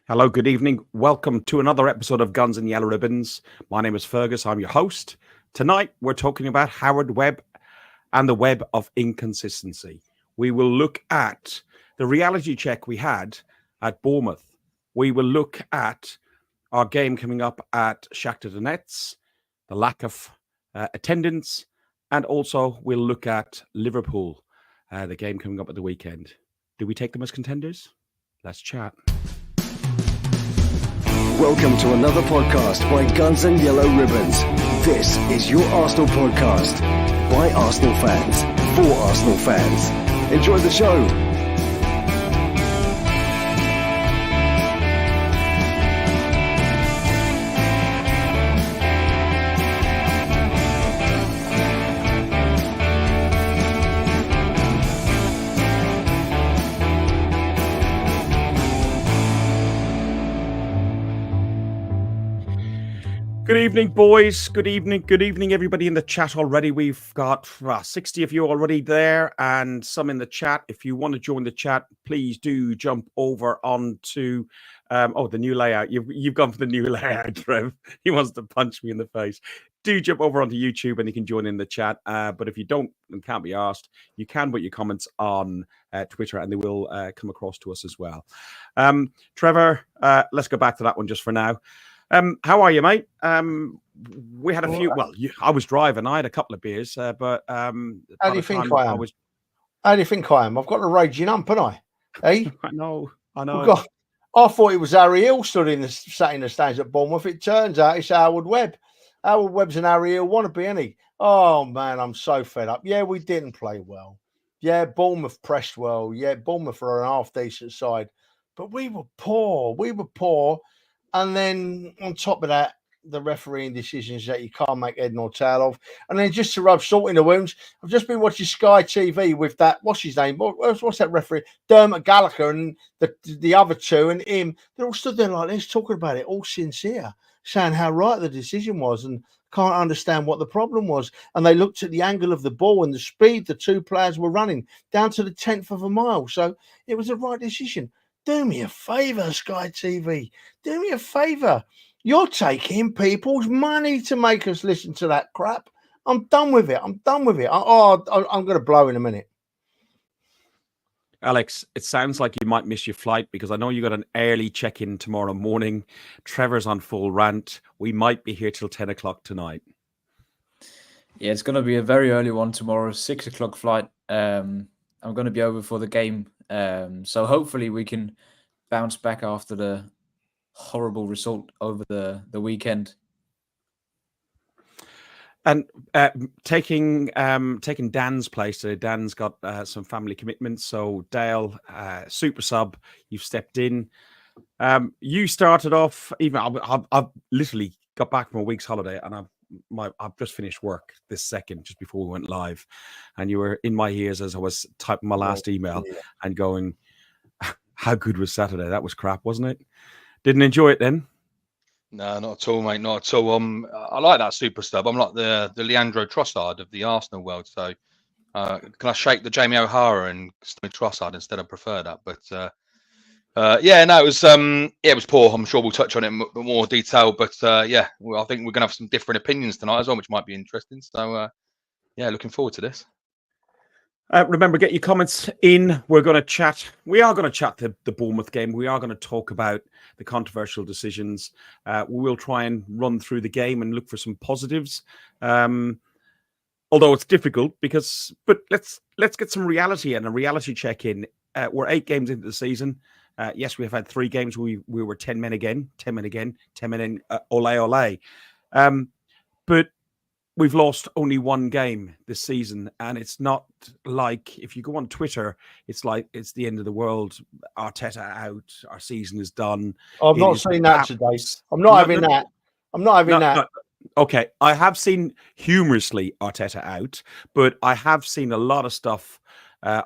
Hello, good evening. Welcome to another episode of Guns and Yellow Ribbons. My name is Fergus. I'm your host. Tonight, we're talking about Howard Webb and the web of inconsistency. We will look at the reality check we had at Bournemouth. We will look at our game coming up at Shakhtar Donetsk, the lack of attendance, and also we'll look at Liverpool, the game coming up at the weekend. Do we take them as contenders? Let's chat. Welcome to another podcast by Guns and Yellow Ribbons. This is your Arsenal podcast by Arsenal fans for Arsenal fans. Enjoy the show. Good evening, boys. Good evening, everybody in the chat already. We've got 60 of you already there and some in the chat. If you want to join the chat, please do jump over onto the new layout. You've gone for the new layout, Trev. He wants to punch me in the face. Do jump over onto YouTube and you can join in the chat. But if you don't and can't be asked, you can put your comments on Twitter and they will come across to us as well. Trevor, let's go back to that one just for now. How are you, mate? We had a few. Well, I was driving. I had a couple of beers, but how do you think I am? How do you think I am? I've got a raging ump, haven't I? Hey, I know. I thought it was Harry Hill sat in the stands at Bournemouth. It turns out it's Howard Webb. Howard Webb's an Harry Hill wannabe, isn't he? Oh man, I'm so fed up. Yeah, we didn't play well. Yeah, Bournemouth pressed well. Yeah, Bournemouth are an half decent side, but we were poor. And then on top of that, the refereeing decisions that you can't make head nor tail of. And then just to rub salt in the wounds, I've just been watching Sky TV with that, what's his name? What's that referee? Dermot Gallagher and the other two and him. They're all stood there like this, talking about it, all sincere, saying how right the decision was and can't understand what the problem was. And they looked at the angle of the ball and the speed the two players were running down to the 10th of a mile. So it was the right decision. Do me a favour, Sky TV. Do me a favour. You're taking people's money to make us listen to that crap. I'm done with it. I'm going to blow in a minute. Alex, it sounds like you might miss your flight because I know you got an early check-in tomorrow morning. Trevor's on full rant. We might be here till 10 o'clock tonight. Yeah, it's going to be a very early one tomorrow, 6 o'clock flight. I'm going to be over for the game. So hopefully we can bounce back after the horrible result over the weekend. And taking Dan's place today. Dan's got some family commitments. So Dale, super sub, you've stepped in. You started off. Even I've literally got back from a week's holiday, and I've just finished work this second, just before we went live, and you were in my ears as I was typing my last email and going, "How good was Saturday? That was crap, wasn't it? Didn't enjoy it then." No, not at all, mate. Not at all. I like that super sub. I'm like the Leandro Trossard of the Arsenal world. So can I shake the Jamie O'Hara and Trossard instead? I prefer that, but. It was poor. I'm sure we'll touch on it in more detail, but I think we're going to have some different opinions tonight as well, which might be interesting. So, looking forward to this. Remember, get your comments in. We're going to chat. We are going to chat the Bournemouth game. We are going to talk about the controversial decisions. We will try and run through the game and look for some positives. Although it's difficult but let's get some reality and a reality check in. We're 8 games into the season. Yes, we've had 3 games. We were 10 men in, ole. But we've lost only 1 game this season. And it's not like, if you go on Twitter, it's like it's the end of the world. Arteta out. Our season is done. I've not seen that today. I'm not having that. I'm not having that. No. Okay. I have seen humorously Arteta out, but I have seen a lot of stuff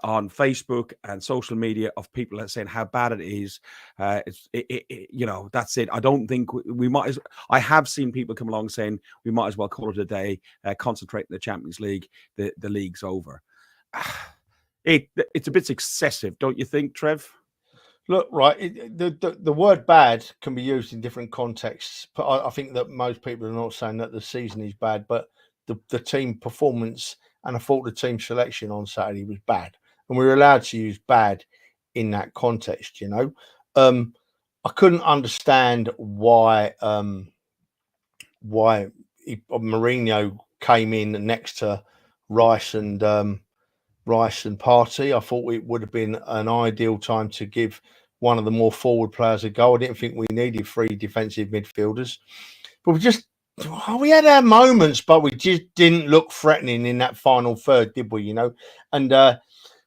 on Facebook and social media of people that are saying how bad it is. That's it. I don't think we might. I have seen people come along saying we might as well call it a day, concentrate in the Champions League. The league's over. It's a bit excessive, don't you think, Trev? Look, right, the word bad can be used in different contexts. But I think that most people are not saying that the season is bad, but the team performance and I thought the team selection on Saturday was bad. And we were allowed to use bad in that context, you know. I couldn't understand why Mourinho came in next to Rice and Partey. I thought it would have been an ideal time to give one of the more forward players a go. I didn't think we needed 3 defensive midfielders, but we had our moments, but we just didn't look threatening in that final third, did we? You know, and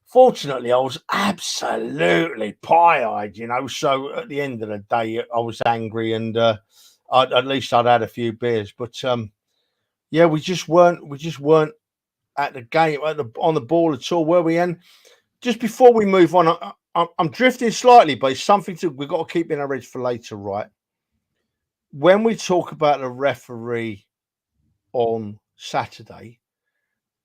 fortunately, I was absolutely pie-eyed. You know, so at the end of the day, I was angry, and at least I'd had a few beers. But yeah, we just weren't at the game, on the ball at all, were we? And just before we move on, I'm drifting slightly, but it's something we've got to keep in our heads for later, right? When we talk about the referee on Saturday,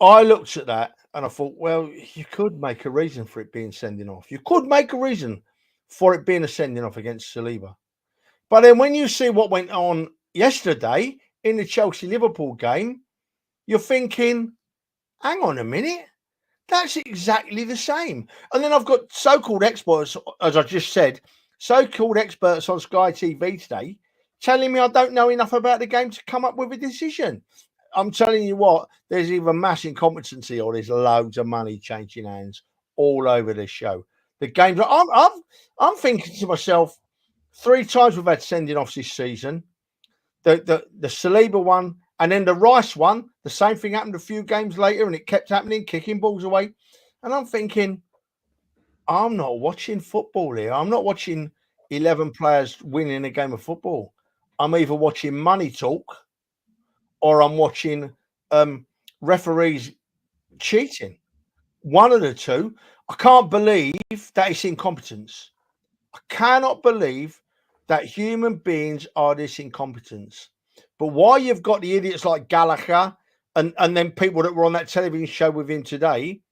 I looked at that and I thought, well, you could make a reason for it being sending off. You could make a reason for it being a sending off against Saliba. But then when you see what went on yesterday in the Chelsea-Liverpool game, you're thinking, hang on a minute, that's exactly the same. And then I've got so-called experts, as I just said, so-called experts on Sky TV today telling me I don't know enough about the game to come up with a decision. I'm telling you what, there's either mass incompetency or there's loads of money changing hands all over this show. The games, I'm thinking to myself, 3 times we've had sending offs this season. The Saliba one, and then the Rice one, the same thing happened a few games later, and it kept happening, kicking balls away. And I'm thinking, I'm not watching football here. I'm not watching 11 players winning a game of football. I'm either watching money talk or I'm watching referees cheating. One of the two. I can't believe that it's incompetence. I cannot believe that human beings are this incompetent. But why you've got the idiots like Gallagher and then people that were on that television show with him today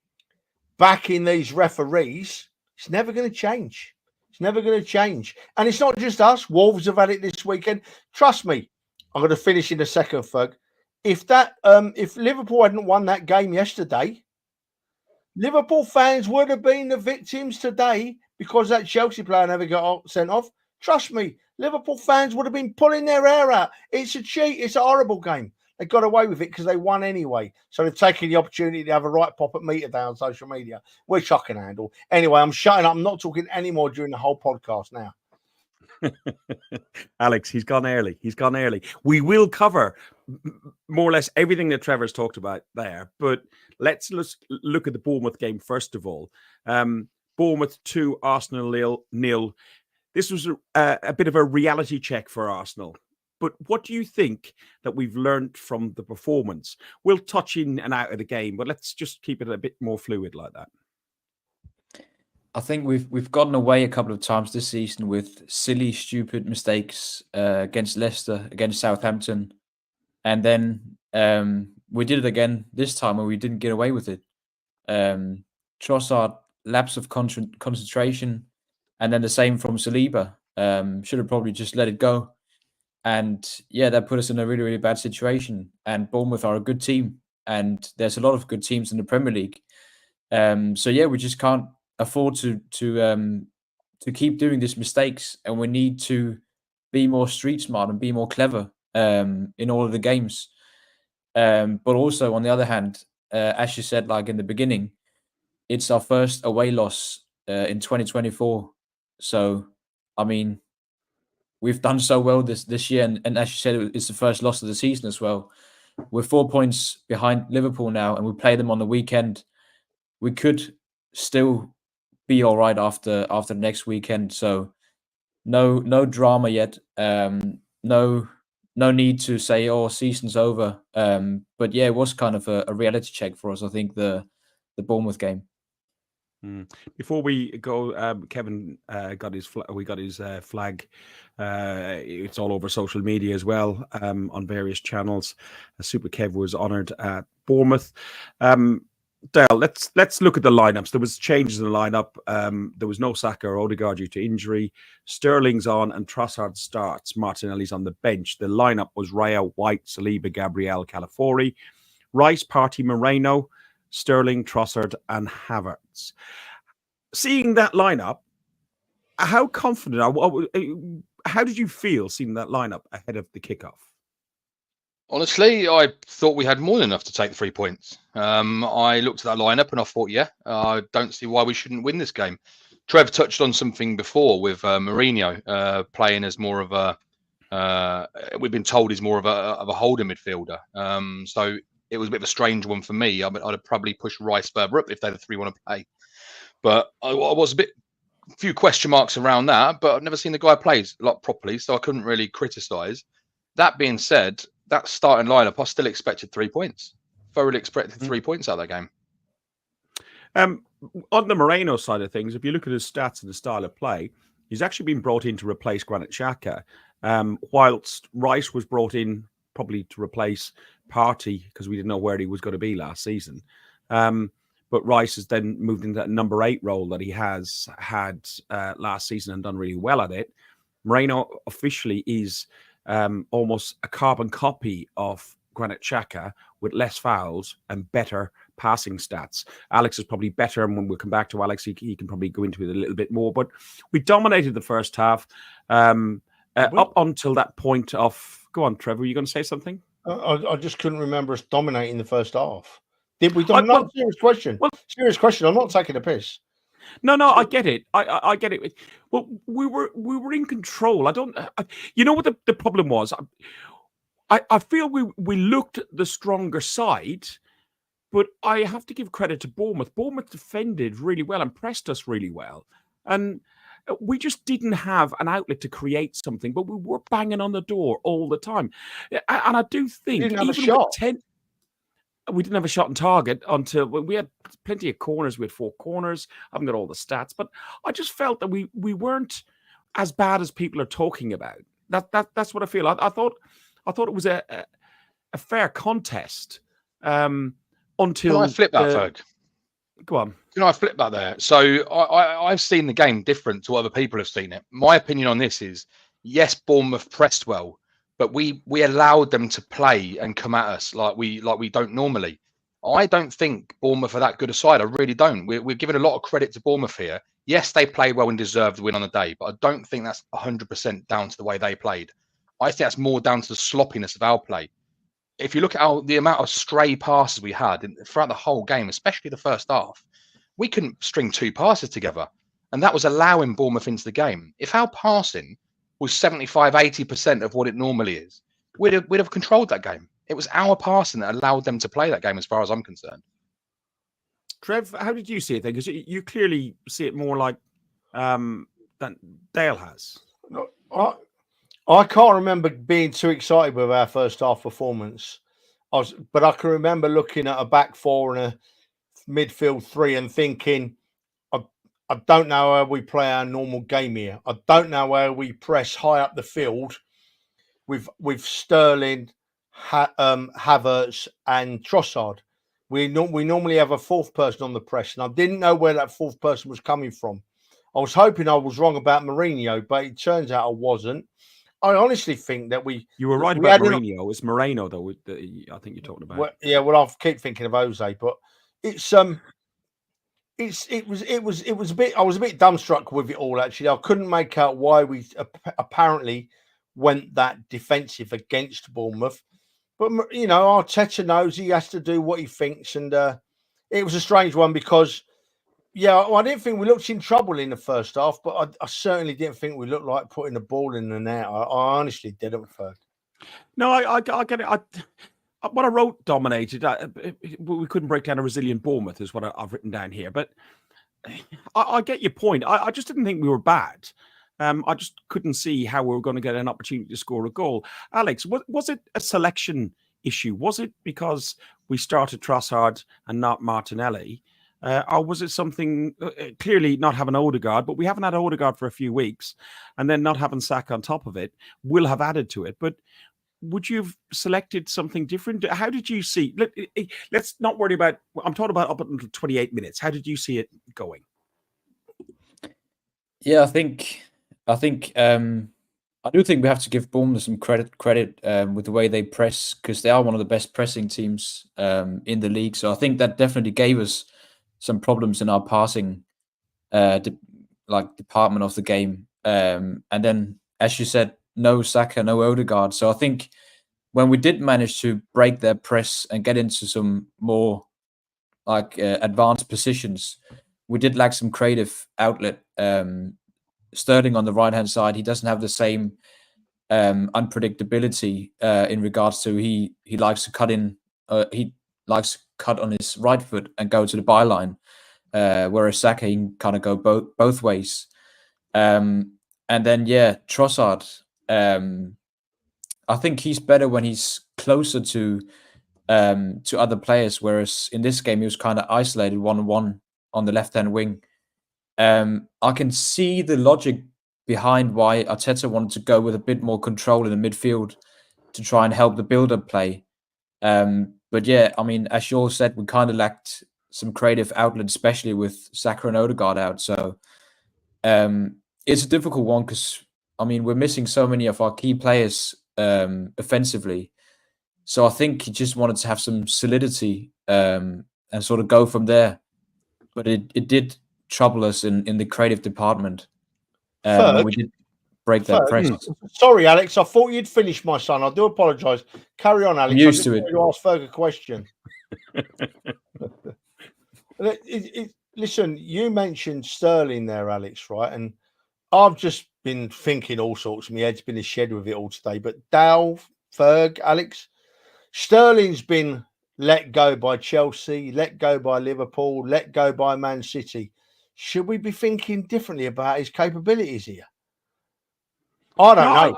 backing these referees, it's never going to change. It's never going to change. And it's not just us. Wolves have had it this weekend. Trust me, I'm going to finish in a second, Ferg. If Liverpool hadn't won that game yesterday, Liverpool fans would have been the victims today because that Chelsea player never got sent off. Trust me, Liverpool fans would have been pulling their hair out. It's a cheat. It's a horrible game. They got away with it because they won anyway. So they've taken the opportunity to have a right pop at me today on social media, which I can handle. Anyway, I'm shutting up. I'm not talking anymore during the whole podcast now. Alex, he's gone early. He's gone early. We will cover more or less everything that Trevor's talked about there, but let's look at the Bournemouth game first of all. Bournemouth 2, Arsenal 0. This was a bit of a reality check for Arsenal. But what do you think that we've learned from the performance? We'll touch in and out of the game, but let's just keep it a bit more fluid like that. I think we've gotten away a couple of times this season with silly, stupid mistakes against Leicester, against Southampton, and then we did it again this time, and we didn't get away with it. Trossard, lapse of concentration, and then the same from Saliba. Should have probably just let it go, and yeah, that put us in a really, really bad situation. And Bournemouth are a good team, and there's a lot of good teams in the Premier League. So yeah, we just can't afford to keep doing these mistakes, and we need to be more street smart and be more clever in all of the games. But also, on the other hand, as you said, like in the beginning, it's our first away loss in 2024. So, I mean, we've done so well this year, and as you said, it's the first loss of the season as well. We're 4 points behind Liverpool now, and we play them on the weekend. We could still be all right after the next weekend. So no drama yet. No need to say, oh, season's over. But yeah, it was kind of a reality check for us, I think, the Bournemouth game. Before we go, Kevin got his flag. It's all over social media as well, on various channels. Super Kev was honoured at Bournemouth. Dale, let's look at the lineups. There was changes in the lineup. There was no Saka or Odegaard due to injury. Sterling's on and Trossard starts. Martinelli's on the bench. The lineup was Raya, White, Saliba, Gabriel, Calafiori, Rice, Partey, Moreno, Sterling, Trossard, and Havertz. Seeing that lineup, how confident? How did you feel seeing that lineup ahead of the kickoff? Honestly, I thought we had more than enough to take the 3 points. I looked at that lineup and I thought, I don't see why we shouldn't win this game. Trev touched on something before with Mourinho playing as more of a. We've been told he's more of a holding midfielder. So it was a bit of a strange one for me. I'd have probably pushed Rice further up if they had 3-1 to play. But I was a few question marks around that. But I've never seen the guy play a lot properly, so I couldn't really criticise. That being said, that starting lineup, I still expected 3 points. Thoroughly expected 3 points out of that game. On the Moreno side of things, if you look at his stats and the style of play, he's actually been brought in to replace Granit Xhaka, whilst Rice was brought in probably to replace Partey because we didn't know where he was going to be last season. But Rice has then moved into that number 8 role that he has had last season and done really well at it. Moreno officially is almost a carbon copy of Granit Xhaka with less fouls and better passing stats. Alex is probably better, and when we'll come back to Alex, he can probably go into it a little bit more. But we dominated the first half up until that point of... Go on, Trevor, were you going to say something? I just couldn't remember us dominating the first half. Did we dominate? Serious question. Serious question. I'm not taking a piss. No, I get it. I get it. Well, we were in control. You know what the problem was? I feel we looked the stronger side, but I have to give credit to Bournemouth. Bournemouth defended really well and pressed us really well, and we just didn't have an outlet to create something. But we were banging on the door all the time, and I do think didn't have even a shot. We didn't have a shot on target until we had plenty of corners. We had 4 corners. I haven't got all the stats, but I just felt that we weren't as bad as people are talking about. That's what I feel. I thought it was a fair contest until. Can I flip that, Ferg? Go on. Can I flip that there? So I've seen the game different to what other people have seen it. My opinion on this is, yes, Bournemouth pressed well, but we allowed them to play and come at us like we don't normally. I don't think Bournemouth are that good a side. I really don't. We're giving a lot of credit to Bournemouth here. Yes, they played well and deserved the win on the day, but I don't think that's 100% down to the way they played. I think that's more down to the sloppiness of our play. If you look at the amount of stray passes we had throughout the whole game, especially the first half, we couldn't string 2 passes together, and that was allowing Bournemouth into the game. If our passing was 75-80% of what it normally is, we'd have controlled that game. It was our passing that allowed them to play that game, as far as I'm concerned. Trev, how did you see it then? Because you clearly see it more like than Dale has. I can't remember being too excited with our first half performance. But I can remember looking at a back 4 and a midfield 3 and thinking, I don't know how we play our normal game here. I don't know how we press high up the field with Sterling, Havertz, and Trossard. We normally have a 4th person on the press, and I didn't know where that 4th person was coming from. I was hoping I was wrong about Mourinho, but it turns out I wasn't. I honestly think that you were right about Mourinho. It's Moreno, though. I think you're talking about. Well, I keep thinking of Jose, but it was a bit. I was a bit dumbstruck with it all. Actually, I couldn't make out why we apparently went that defensive against Bournemouth. But Arteta knows he has to do what he thinks, and it was a strange one because, I didn't think we looked in trouble in the first half, but I certainly didn't think we looked like putting the ball in the net. I honestly didn't. No, I get it. What I wrote dominated. We couldn't break down a resilient Bournemouth is what I've written down here. But I get your point. I just didn't think we were bad. I just couldn't see how we were going to get an opportunity to score a goal. Alex, was it a selection issue? Was it because we started Trossard and not Martinelli? Or was it something, clearly not having Odegaard, but we haven't had Odegaard for a few weeks, and then not having Saka on top of it will have added to it. But would you have selected something different? How did you see? Let's not worry about. I'm talking about up until 28 minutes. How did you see it going? Yeah, I do think we have to give Bournemouth some credit with the way they press, because they are one of the best pressing teams in the league. So I think that definitely gave us some problems in our passing department of the game. And then, as you said, no Saka, no Odegaard. So I think when we did manage to break their press and get into some more advanced positions, we did lack some creative outlet. Sterling on the right-hand side, he doesn't have the same unpredictability in regards to he likes to cut in. He likes to cut on his right foot and go to the byline, whereas Saka can kind of go both ways. And then Trossard. I think he's better when he's closer to other players, whereas in this game he was kind of isolated 1-on-1 on the left-hand wing. I can see the logic behind why Arteta wanted to go with a bit more control in the midfield to try and help the build-up play. But yeah, I mean, as you all said, we kind of lacked some creative outlet, especially with Saka and Odegaard out. So it's a difficult one because, I mean, we're missing so many of our key players offensively. So I think he just wanted to have some solidity and sort of go from there. But it did trouble us in the creative department. We did break that press. Sorry, Alex. I thought you'd finished, my son. I do apologise. Carry on, Alex. I'm used to it. To ask Fergus a question. Listen, you mentioned Sterling there, Alex, right? And I've just been thinking all sorts. My head's been a shed with it all today. But Dal, Ferg, Alex, Sterling's been let go by Chelsea, let go by Liverpool, let go by Man City. Should we be thinking differently about his capabilities here? I don't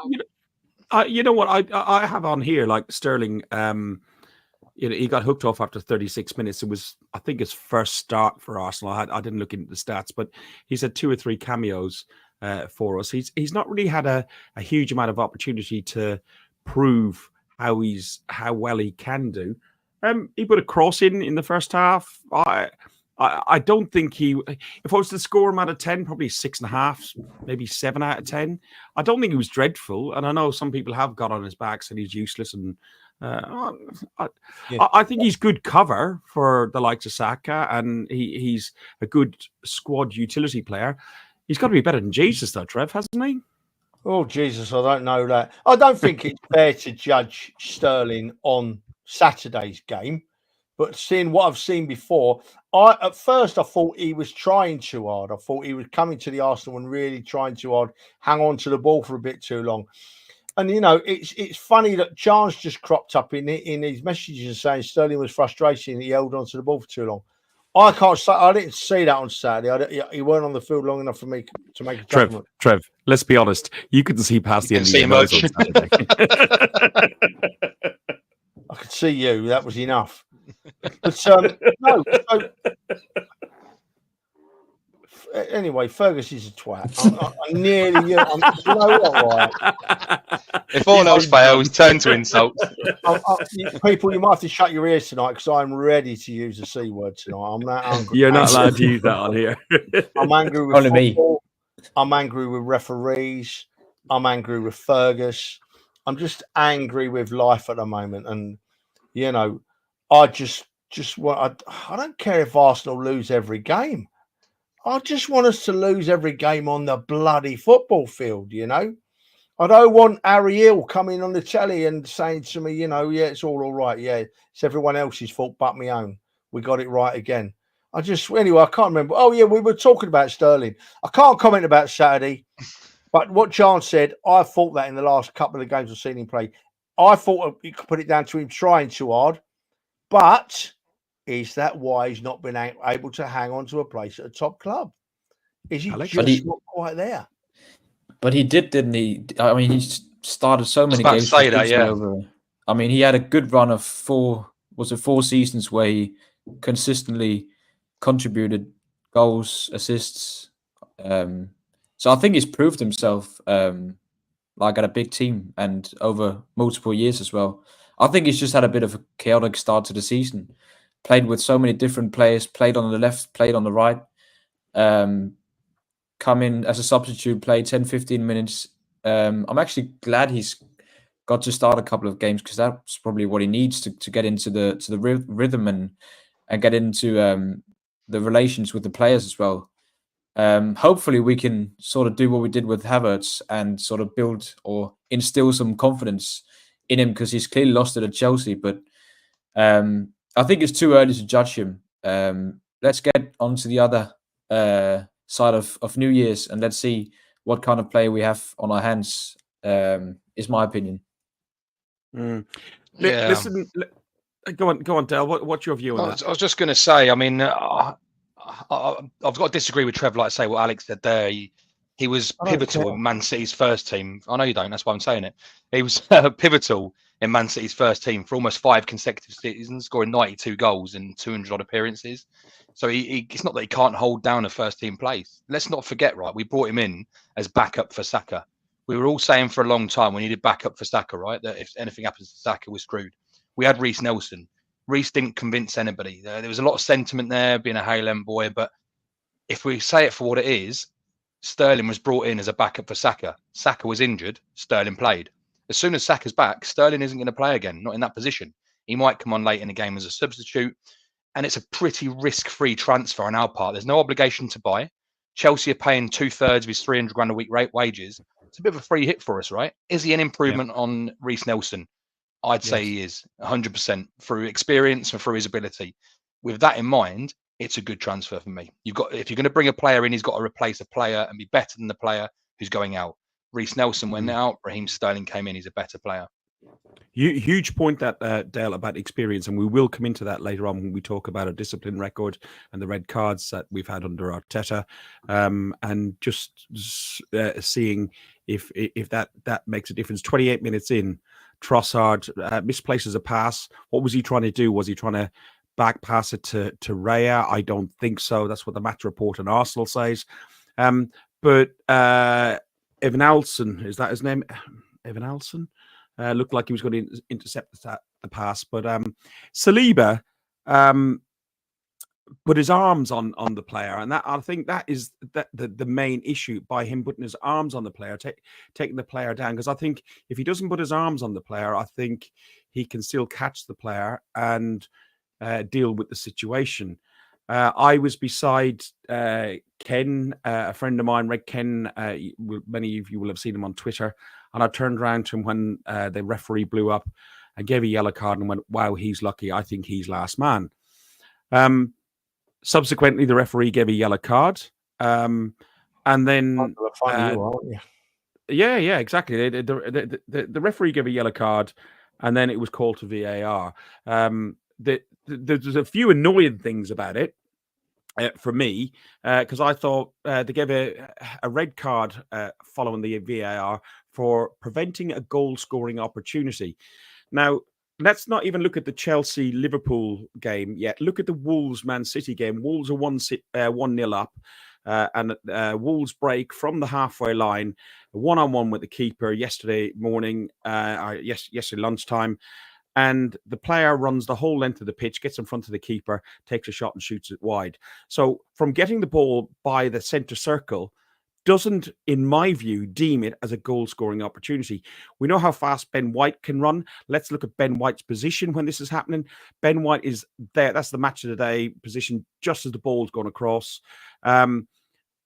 know. You know what? I have on here, like, Sterling. He got hooked off after 36 minutes. It was, I think, his first start for Arsenal. I didn't look into the stats, but he's had 2 or 3 cameos for us. He's not really had a huge amount of opportunity to prove how well he can do. He put a cross in the first half. I don't think if I was to score him out of 10, probably 6.5, maybe 7 out of 10. I don't think he was dreadful. And I know some people have got on his back, said he's useless. And I think he's good cover for the likes of Saka, and he's a good squad utility player. He's got to be better than Jesus, though, Trev, hasn't he? Oh, Jesus, I don't know that. I don't think it's fair to judge Sterling on Saturday's game. But seeing what I've seen before, at first I thought he was trying too hard. I thought he was coming to the Arsenal and really trying too hard, hang on to the ball for a bit too long. And, you know, it's funny that Chance just cropped up in his messages saying Sterling was frustrated and he held on to the ball for too long. I can't say I didn't see that on Saturday. He weren't on the field long enough for me to make a judgment. Trev, let's be honest. You couldn't see past the end of your nose on Saturday. I could see you. That was enough. But no. Anyway, Fergus is a twat. I'm nearly. You know what? Right? If all else fails, turn to insults. People, you might have to shut your ears tonight because I'm ready to use the C word tonight. I'm that angry. You're not allowed to use that on here. I'm angry with football. I'm angry with referees. I'm angry with Fergus. I'm just angry with life at the moment, and you know, I just want. I don't care if Arsenal lose every game. I just want us to lose every game on the bloody football field, you know. I don't want Harry Hill coming on the telly and saying to me, you know, yeah, it's all right. Yeah, it's everyone else's fault but my own. We got it right again. Anyway, I can't remember. Oh, yeah, we were talking about Sterling. I can't comment about Saturday, but what John said, I thought that in the last couple of games I've seen him play, I thought you could put it down to him trying too hard, but is that why he's not been able to hang on to a place at a top club? Is he just not quite there? But he did, didn't he? I mean, he started so many games. Over. I mean, he had a good run of 4 seasons where he consistently contributed goals, assists. So I think he's proved himself like at a big team and over multiple years as well. I think he's just had a bit of a chaotic start to the season. Played with so many different players, played on the left, played on the right. Come in as a substitute, play 10, 15 minutes. I'm actually glad he's got to start a couple of games because that's probably what he needs to get into the rhythm and get into the relations with the players as well. Hopefully we can sort of do what we did with Havertz and sort of build or instill some confidence in him because he's clearly lost it at Chelsea. But I think it's too early to judge him. Let's get on to the other side of New Year's and let's see what kind of player we have on our hands, is my opinion. Listen, go on, Dale. What's your view on that? I was just going to say, I mean, I've got to disagree with Trev, like I say, what Alex said there. He was pivotal in Man City's first team. I know you don't, that's why I'm saying it. He was pivotal in Man City's first team for almost 5 consecutive seasons, scoring 92 goals in 200 odd appearances. So it's not that he can't hold down a first team place. Let's not forget, right? We brought him in as backup for Saka. We were all saying for a long time we needed backup for Saka, right? That if anything happens to Saka, we're screwed. We had Reece Nelson. Reece didn't convince anybody. There was a lot of sentiment there, being a Highland boy. But if we say it for what it is, Sterling was brought in as a backup for Saka. Saka was injured. Sterling played. As soon as Saka's back, Sterling isn't going to play again, not in that position. He might come on late in the game as a substitute. And it's a pretty risk-free transfer on our part. There's no obligation to buy. Chelsea are paying 2/3 of his 300 grand a week rate wages. It's a bit of a free hit for us, right? Is he an improvement on Reece Nelson? I'd say he is 100% through experience and through his ability. With that in mind, it's a good transfer for me. If you're going to bring a player in, he's got to replace a player and be better than the player who's going out. Reece Nelson went out. Raheem Sterling came in. He's a better player. Huge point that Dale about experience, and we will come into that later on when we talk about a discipline record and the red cards that we've had under Arteta, and just seeing if that makes a difference. 28 minutes in, Trossard misplaces a pass. What was he trying to do? Was he trying to back pass it to Raya? I don't think so. That's what the match report on Arsenal says. But Evan Alson, is that his name? Evan Alson? Looked like he was going to intercept the pass, but Saliba put his arms on the player, and that I think that is the main issue by him putting his arms on the player, taking the player down. Because I think if he doesn't put his arms on the player, I think he can still catch the player and deal with the situation. I was beside Ken, a friend of mine, Red Ken. Many of you will have seen him on Twitter. And I turned around to him when the referee blew up and gave a yellow card and went, wow, he's lucky. I think he's last man. Subsequently, the referee gave a yellow card. And then... Yeah, exactly. The referee gave a yellow card and then it was called to VAR. There's a few annoying things about it. For me, because I thought they gave a red card following the VAR for preventing a goal-scoring opportunity. Now, let's not even look at the Chelsea-Liverpool game yet. Look at the Wolves-Man City game. Wolves are 1-0 up, and Wolves break from the halfway line, one-on-one with the keeper yesterday morning, yesterday lunchtime. And the player runs the whole length of the pitch, gets in front of the keeper, takes a shot and shoots it wide. So from getting the ball by the centre circle doesn't, in my view, deem it as a goal-scoring opportunity. We know how fast Ben White can run. Let's look at Ben White's position when this is happening. Ben White is there. That's the match of the day position just as the ball's gone across. And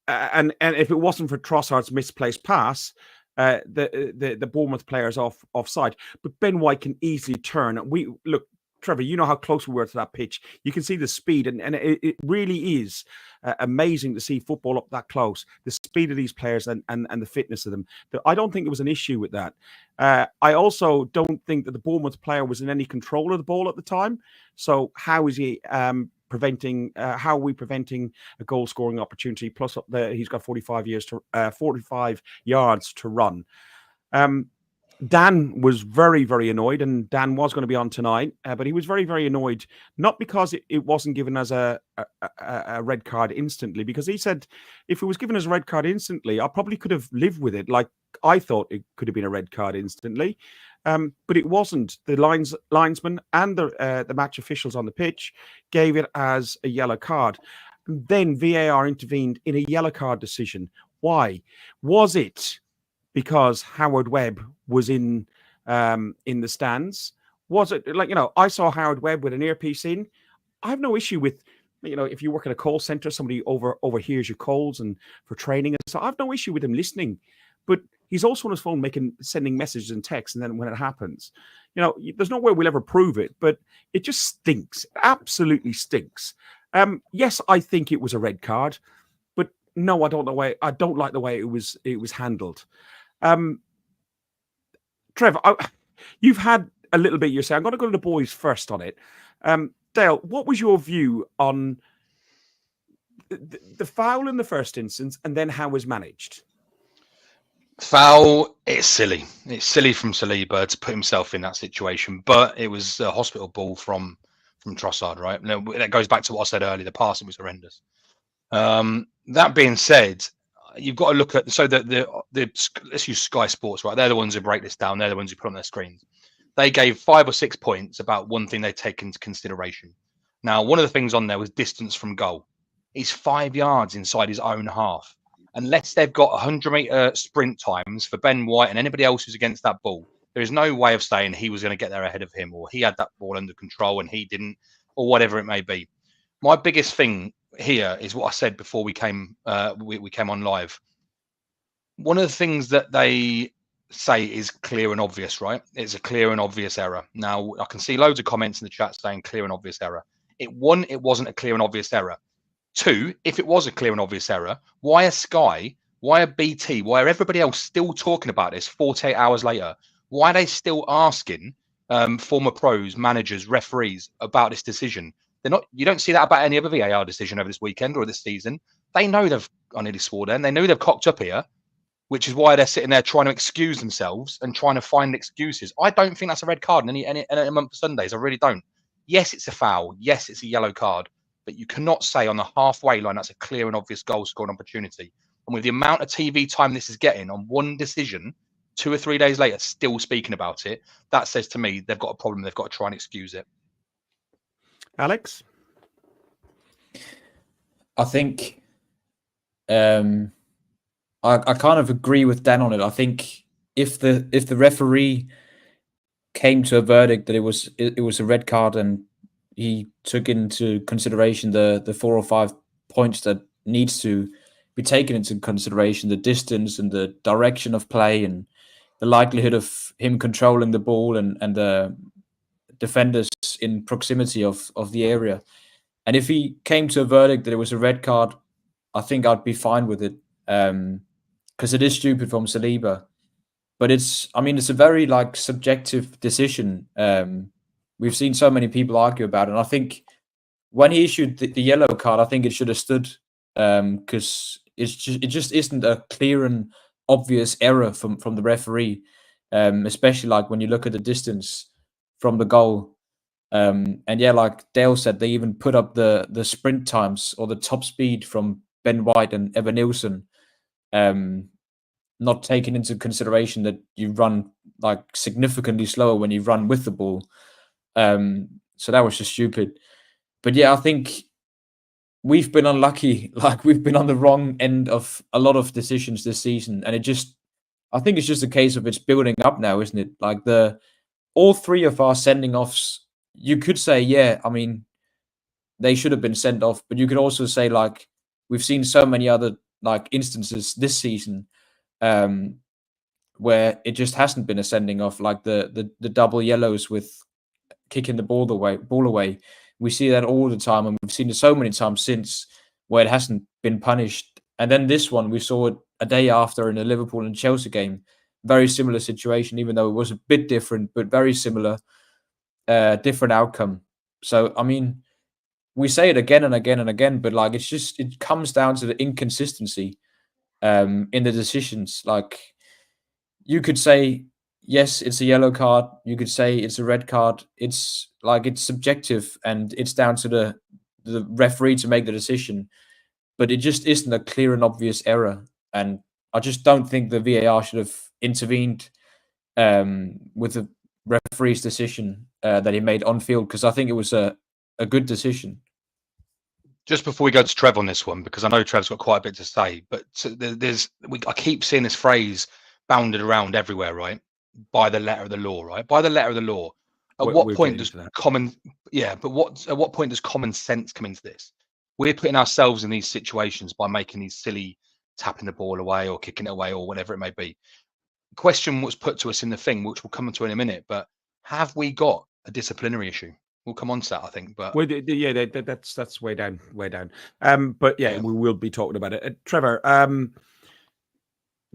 if it wasn't for Trossard's misplaced pass, the Bournemouth players offside, but Ben White can easily turn. Look, Trevor, you know how close we were to that pitch. You can see the speed, and it really is amazing to see football up that close. The speed of these players and the fitness of them. I don't think there was an issue with that. I also don't think that the Bournemouth player was in any control of the ball at the time. So how is he preventing? How are we preventing a goal-scoring opportunity? Plus, he's got 45 yards to run. Dan was very, very annoyed, and Dan was going to be on tonight, but he was very, very annoyed, not because it wasn't given as a red card instantly, because he said if it was given as a red card instantly, I probably could have lived with it. Like, I thought it could have been a red card instantly, but it wasn't. The linesman and the match officials on the pitch gave it as a yellow card. And then VAR intervened in a yellow card decision. Why? Was it because Howard Webb was in the stands? Was it like, I saw Howard Webb with an earpiece in? I have no issue with, if you work at a call center, somebody overhears your calls and for training and so I have no issue with him listening. But he's also on his phone sending messages and texts, and then when it happens, there's no way we'll ever prove it, but it just stinks. Absolutely stinks. Yes, I think it was a red card, but no, I don't like the way it was handled. Trev, you've had a little bit yourself. I'm going to go to the boys first on it. Dale, what was your view on the foul in the first instance and then how it was managed? Foul, it's silly. It's silly from Saliba to put himself in that situation, but it was a hospital ball from Trossard, right? Now, that goes back to what I said earlier. The passing was horrendous. That being said, you've got to look at let's use Sky Sports, right? They're the ones who break this down. They're the ones who put on their screens. They gave 5 or 6 points about one thing they take into consideration. Now, one of the things on there was distance from goal. He's 5 yards inside his own half. Unless they've got 100-meter sprint times for Ben White and anybody else who's against that ball, there is no way of saying he was going to get there ahead of him, or he had that ball under control and he didn't, or whatever it may be. My biggest thing here is what I said before we came on live. One of the things that they say is clear and obvious, right? It's a clear and obvious error. Now, I can see loads of comments in the chat saying clear and obvious error. It wasn't a clear and obvious error. 2, if it was a clear and obvious error, why are Sky, why are BT, why are everybody else still talking about this 48 hours later? Why are they still asking former pros, managers, referees about this decision? They're not. You don't see that about any other VAR decision over this weekend or this season. They know I nearly swore then. They know they've cocked up here, which is why they're sitting there trying to excuse themselves and trying to find excuses. I don't think that's a red card in any month of Sundays. I really don't. Yes, it's a foul. Yes, it's a yellow card. But you cannot say on the halfway line that's a clear and obvious goal scoring opportunity. And with the amount of TV time this is getting on one decision, 2 or 3 days later, still speaking about it, that says to me they've got a problem. They've got to try and excuse it. Alex? I think I kind of agree with Dan on it. I think if the referee came to a verdict that it was a red card and he took into consideration the 4 or 5 points that needs to be taken into consideration, the distance and the direction of play and the likelihood of him controlling the ball and the defenders in proximity of the area. And if he came to a verdict that it was a red card, I think I'd be fine with it, because it is stupid from Saliba. But it's a very subjective decision. We've seen so many people argue about it. And I think when he issued the yellow card, I think it should have stood, because it just isn't a clear and obvious error from the referee, especially when you look at the distance from the goal. And yeah, like Dale said, they even put up the sprint times or the top speed from Ben White and Evan Nielsen, not taking into consideration that you run significantly slower when you run with the ball. So that was just stupid. But yeah, I think we've been unlucky. We've been on the wrong end of a lot of decisions this season. And I think it's just a case of it's building up now, isn't it? All 3 of our sending offs, you could say, yeah, they should have been sent off. But you could also say, we've seen so many other instances this season where it just hasn't been a sending off, the double yellows with kicking the ball away. We see that all the time, and we've seen it so many times since where it hasn't been punished. And then this one, we saw it a day after in the Liverpool and Chelsea game. Very similar situation, even though it was a bit different, but very similar, different outcome. So, we say it again and again and again, but it comes down to the inconsistency in the decisions. You could say, yes, it's a yellow card. You could say it's a red card. It's subjective, and it's down to the referee to make the decision. But it just isn't a clear and obvious error. And I just don't think the VAR should have intervened with the referee's decision that he made on field, because I think it was a good decision. Just before we go to Trev on this one, because I know Trev's got quite a bit to say, but I keep seeing this phrase bounded around everywhere, right? By the letter of the law, right? By the letter of the law. At what point does common sense come into this? We're putting ourselves in these situations by making these silly tapping the ball away or kicking it away or whatever it may be. The question was put to us in the thing, which we'll come to in a minute, but have we got a disciplinary issue? We'll come on to that, I think. But that's way down. But yeah, we will be talking about it. Trevor,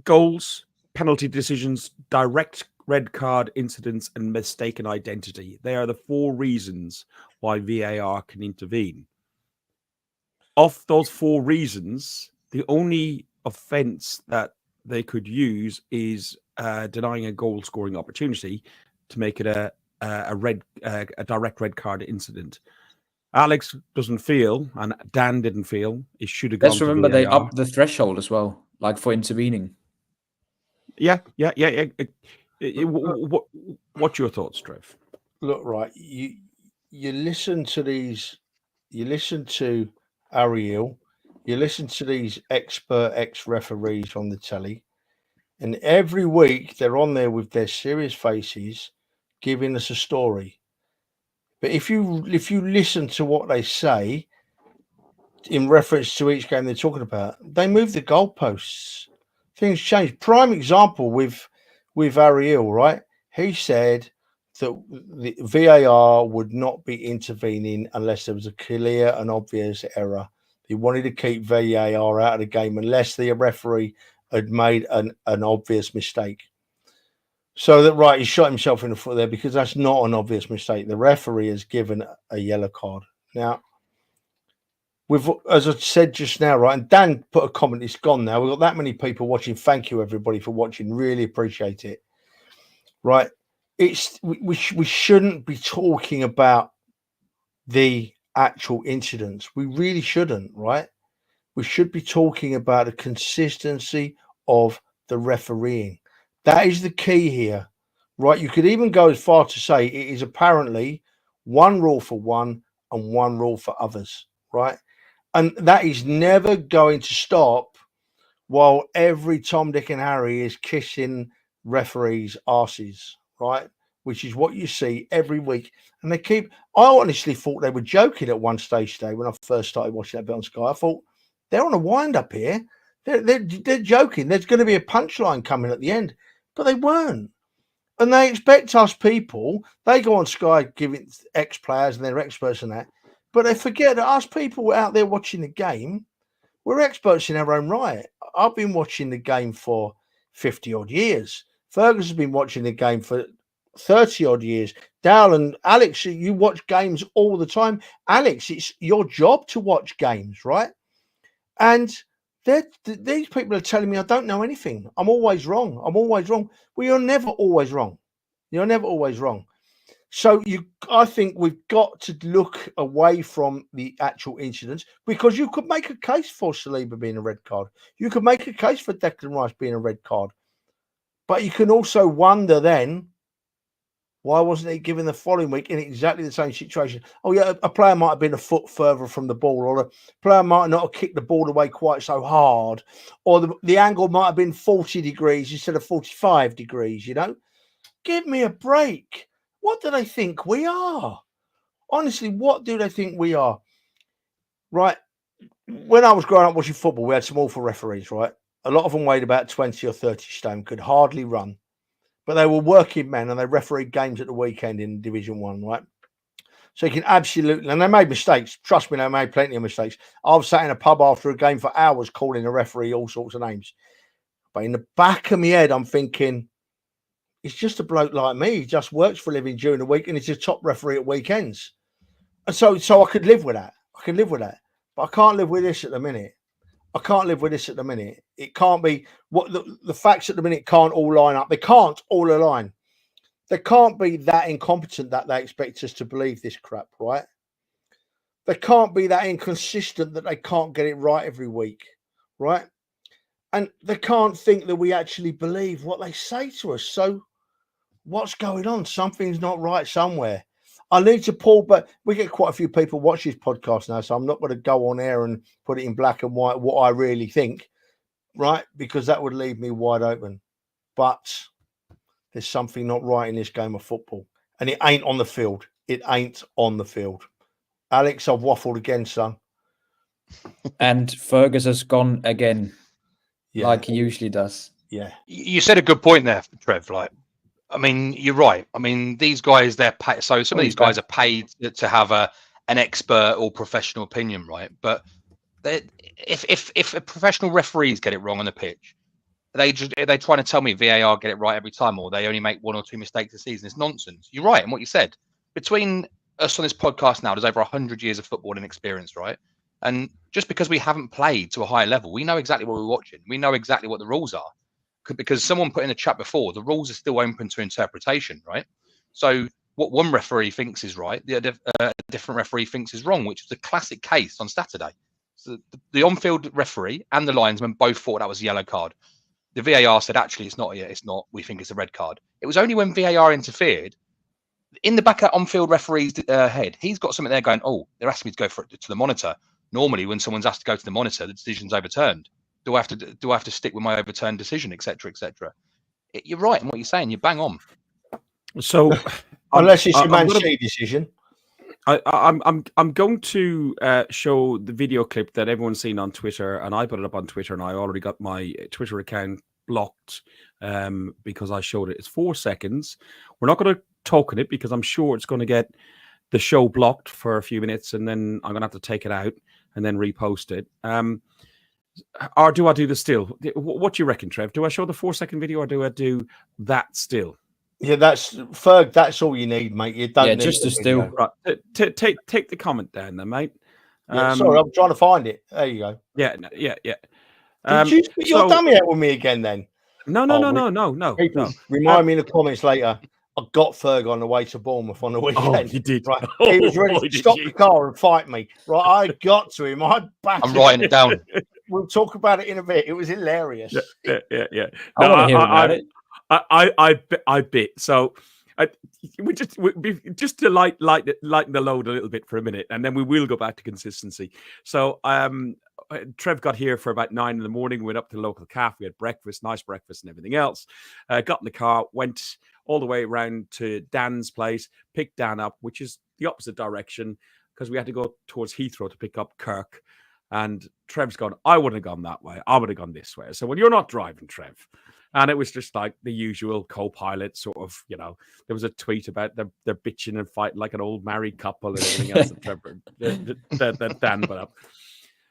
goals, penalty decisions, direct red card incidents, and mistaken identity. They are the 4 reasons why VAR can intervene. Of those 4 reasons, the only offence that they could use is denying a goal scoring opportunity to make it a direct red card incident. Alex doesn't feel, and Dan didn't feel, it should have gone. Let's remember they upped the threshold as well, like for intervening. Yeah. What's your thoughts, Trev? Look, right, you listen to these, you listen to Ariel, you listen to these expert ex-referees on the telly, and every week they're on there with their serious faces giving us a story. But if you listen to what they say in reference to each game they're talking about, they move the goalposts. Things change. Prime example with Ariel, right? He said that the VAR would not be intervening unless there was a clear and obvious error. He wanted to keep VAR out of the game unless the referee had made an obvious mistake. So that, right, he shot himself in the foot there, because that's not an obvious mistake. The referee has given a yellow card. Now, as I said just now, right, and Dan put a comment, it's gone now. We've got that many people watching. Thank you, everybody, for watching. Really appreciate it. Right. We shouldn't be talking about the actual incidents. We really shouldn't, right? We should be talking about the consistency of the refereeing. That is the key here, right? You could even go as far to say it is apparently one rule for one and one rule for others, right? And that is never going to stop while every Tom, Dick and Harry is kissing referees' arses, right? Which is what you see every week. And I honestly thought they were joking at one stage today when I first started watching that bit on Sky. I thought, they're on a wind-up here. They're joking. There's going to be a punchline coming at the end. But they weren't. And they expect us people, they go on Sky giving ex-players and they're experts in that, but they forget that us people out there watching the game, we're experts in our own right. I've been watching the game for 50-odd years. Fergus has been watching the game for 30-odd years. Dal and Alex, you watch games all the time. Alex, it's your job to watch games, right? And these people are telling me I don't know anything. I'm always wrong. Well, you're never always wrong. So I think we've got to look away from the actual incidents, because you could make a case for Saliba being a red card. You could make a case for Declan Rice being a red card. But you can also wonder then, why wasn't he given the following week in exactly the same situation? Oh, yeah, a player might have been a foot further from the ball, or a player might not have kicked the ball away quite so hard, or the angle might have been 40 degrees instead of 45 degrees, you know? Give me a break. What do they think we are? Honestly, what do they think we are? Right, when I was growing up watching football, we had some awful referees, right? A lot of them weighed about 20 or 30 stone, could hardly run. But they were working men and they refereed games at the weekend in Division 1, right? So you can absolutely, and they made mistakes. Trust me, they made plenty of mistakes. I've sat in a pub after a game for hours calling a referee all sorts of names. But in the back of my head, I'm thinking, he's just a bloke like me. He just works for a living during the week and he's a top referee at weekends. And so I could live with that. But I can't live with this at the minute. It can't be what the facts at the minute can't all line up. They can't all align. They can't be that incompetent that they expect us to believe this crap, right? They can't be that inconsistent that they can't get it right every week, right? And they can't think that we actually believe what they say to us. So what's going on? Something's not right somewhere. I need to pull, but we get quite a few people watch this podcast now, so I'm not going to go on air and put it in black and white what I really think, right? Because that would leave me wide open. But there's something not right in this game of football, and it ain't on the field. It ain't on the field. Alex, I've waffled again, son. And Fergus has gone again, Yeah. like he usually does. Yeah. You said a good point there, Trev. Like, I mean, you're right. I mean, these guys, they're paid. So some of these guys are paid to have an expert or professional opinion, right? But if a professional referees get it wrong on the pitch, they trying to tell me VAR get it right every time, or they only make one or two mistakes a season. It's nonsense. You're right in what you said. Between us on this podcast now, there's over 100 years of footballing experience, right? And just because we haven't played to a higher level, we know exactly what we're watching. We know exactly what the rules are. Because someone put in the chat before, the rules are still open to interpretation, right? So what one referee thinks is right, a different referee thinks is wrong, which was a classic case on Saturday. So the on-field referee and the linesman both thought that was a yellow card. The VAR said, actually, it's not. It's not. We think it's a red card. It was only when VAR interfered, in the back of on-field referee's head, he's got something there going, oh, they're asking me to go to the monitor. Normally, when someone's asked to go to the monitor, the decision's overturned. Do I have to stick with my overturned decision, etc., etc.? You're right in what you're saying. You're bang on. So, unless it's a Man City decision, I'm going to show the video clip that everyone's seen on Twitter, and I put it up on Twitter, and I already got my Twitter account blocked because I showed it. It's 4 seconds. We're not going to talk on it because I'm sure it's going to get the show blocked for a few minutes, and then I'm going to have to take it out and then repost it. Or do I do the still? What do you reckon, Trev? Do I show the 4 second video, or do I do that still? Yeah, that's Ferg. That's all you need, mate. You don't need just a still. Right. Take the comment down, then, mate. Sorry, I'm trying to find it. There you go. Yeah. Did you spit your dummy out with me again? Then no. People, remind me in the comments later. I got Ferg on the way to Bournemouth on the weekend. Oh, you did. Right. He was ready to stop the car and fight me. Right, I got to him. I'm writing it down. We'll talk about it in a bit. It was hilarious. Yeah. I want to hear about it. I bit. So we just to lighten the load a little bit for a minute, and then we will go back to consistency. So Trev got here for about 9 a.m. Went up to the local cafe. We had breakfast, nice breakfast, and everything else. Got in the car, went all the way around to Dan's place, picked Dan up, which is the opposite direction because we had to go towards Heathrow to pick up Kirk. And Trev's gone, I wouldn't have gone that way. I would have gone this way. So when you're not driving, Trev. And it was just like the usual co-pilot sort of, there was a tweet about they're bitching and fighting like an old married couple and everything else that Dan put up.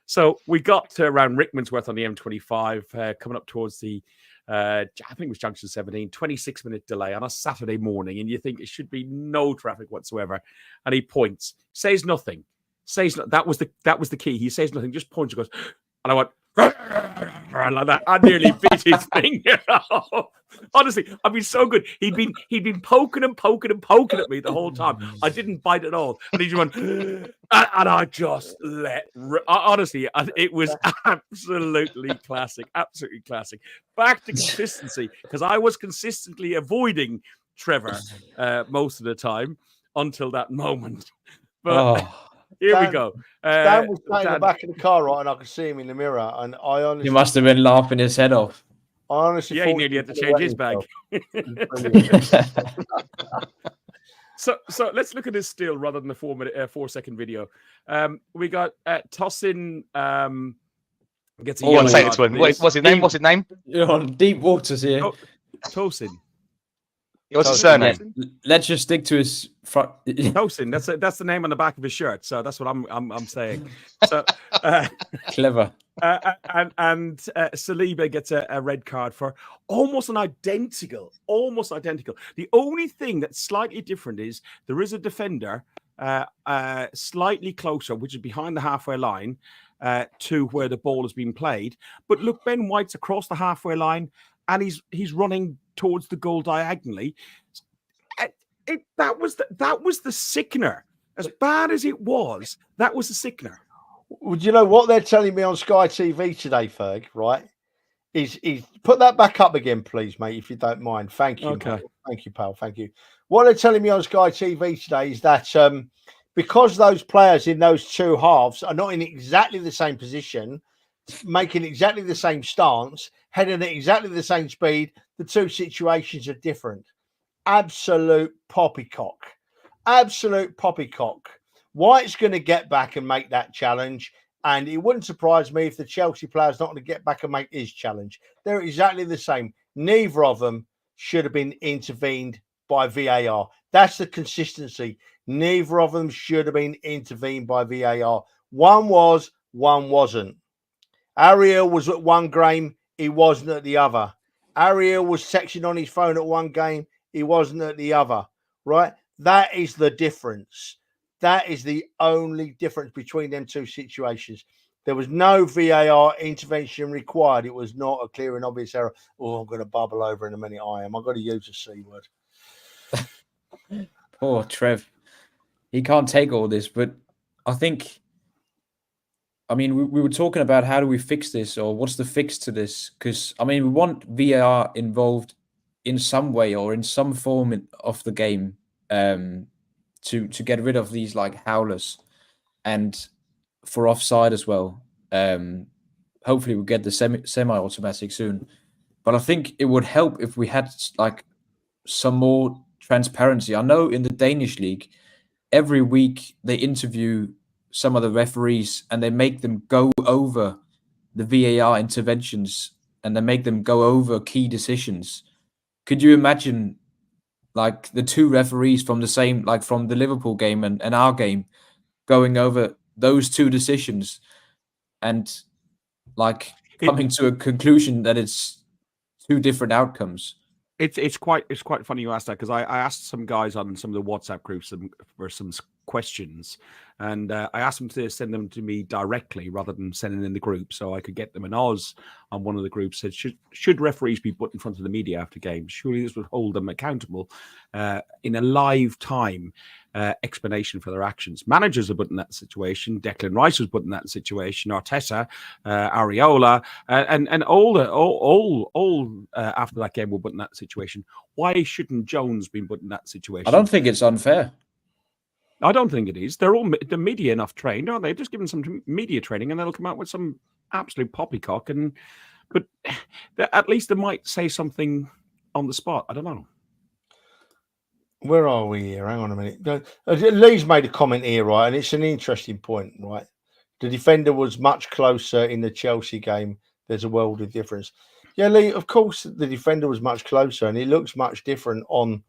So we got to around Rickmansworth on the M25, coming up towards the, I think it was Junction 17, 26-minute delay on a Saturday morning. And you think it should be no traffic whatsoever. And he points, says nothing. That was the key. He says nothing, just points and goes, and I went, like that. I nearly bit his finger off. Honestly, I've been so good. He'd been poking and poking and poking at me the whole time. I didn't bite at all. And he just went, and I just honestly, it was absolutely classic. Absolutely classic. Back to consistency, because I was consistently avoiding Trevor most of the time until that moment. But here we go. Dan was sat in the back of the car, right, and I could see him in the mirror. And I honestly, he must have been laughing his head off. I honestly, he nearly had to change his bag. So let's look at this still rather than the 4 second video. We got Tossin gets a yellow card. Say this one. What's his name? What's his name? You're on deep waters here. Tossin. What's his surname? Let's just stick to his front. Tosin. That's the name on the back of his shirt. So that's what I'm saying. So clever. And Saliba gets a red card for almost identical. The only thing that's slightly different is there is a defender slightly closer, which is behind the halfway line to where the ball has been played. But look, Ben White's across the halfway line, and he's running towards the goal diagonally. That was the sickener. As bad as it was, that was the sickener. Would you know what they're telling me on Sky TV today, Ferg? Right? Is put that back up again, please, mate, if you don't mind. Thank you. Okay. Mate. Thank you, pal. Thank you. What they're telling me on Sky TV today is that because those players in those two halves are not in exactly the same position, making exactly the same stance, heading at exactly the same speed, the two situations are different. Absolute poppycock. Absolute poppycock. White's going to get back and make that challenge. And it wouldn't surprise me if the Chelsea player's not going to get back and make his challenge. They're exactly the same. Neither of them should have been intervened by VAR. That's the consistency. Neither of them should have been intervened by VAR. One was, one wasn't. Ariel was at one game, he wasn't at the other. Ariel was texting on his phone at one game, he wasn't at the other. Right? That is the difference. That is the only difference between them two situations. There was no VAR intervention required. It was not a clear and obvious error. Oh, I'm going to bubble over in a minute. I've got to use a C word. Poor Trev. He can't take all this, but I think, I mean, we were talking about how do we fix this, or what's the fix to this? Because, I mean, we want VAR involved in some way or in some form of the game, to get rid of these like howlers, and for offside as well. Hopefully we'll get the semi-automatic soon. But I think it would help if we had like some more transparency. I know in the Danish league, every week they interview some of the referees and they make them go over the VAR interventions and they make them go over key decisions. Could you imagine like the two referees from the same, like from the Liverpool game and our game, going over those two decisions and like coming to a conclusion that it's two different outcomes? It's quite funny you asked that, because I asked some guys on some of the WhatsApp groups for some questions, and I asked them to send them to me directly rather than sending in the group so I could get them. And Oz on one of the groups said, should referees be put in front of the media after games? Surely this would hold them accountable in a live time explanation for their actions. Managers are put in that situation. Declan Rice was put in that situation. Arteta, Areola, and all after that game were put in that situation. Why shouldn't Jones been put in that situation? I don't think it's unfair. I don't think it is. They're all the media enough trained, aren't they? Just give them some media training, and they'll come out with some absolute poppycock. But at least they might say something on the spot. I don't know. Where are we here? Hang on a minute. Lee's made a comment here, right? And it's an interesting point, right? The defender was much closer in the Chelsea game. There's a world of difference. Yeah, Lee, of course, the defender was much closer, and it looks much different on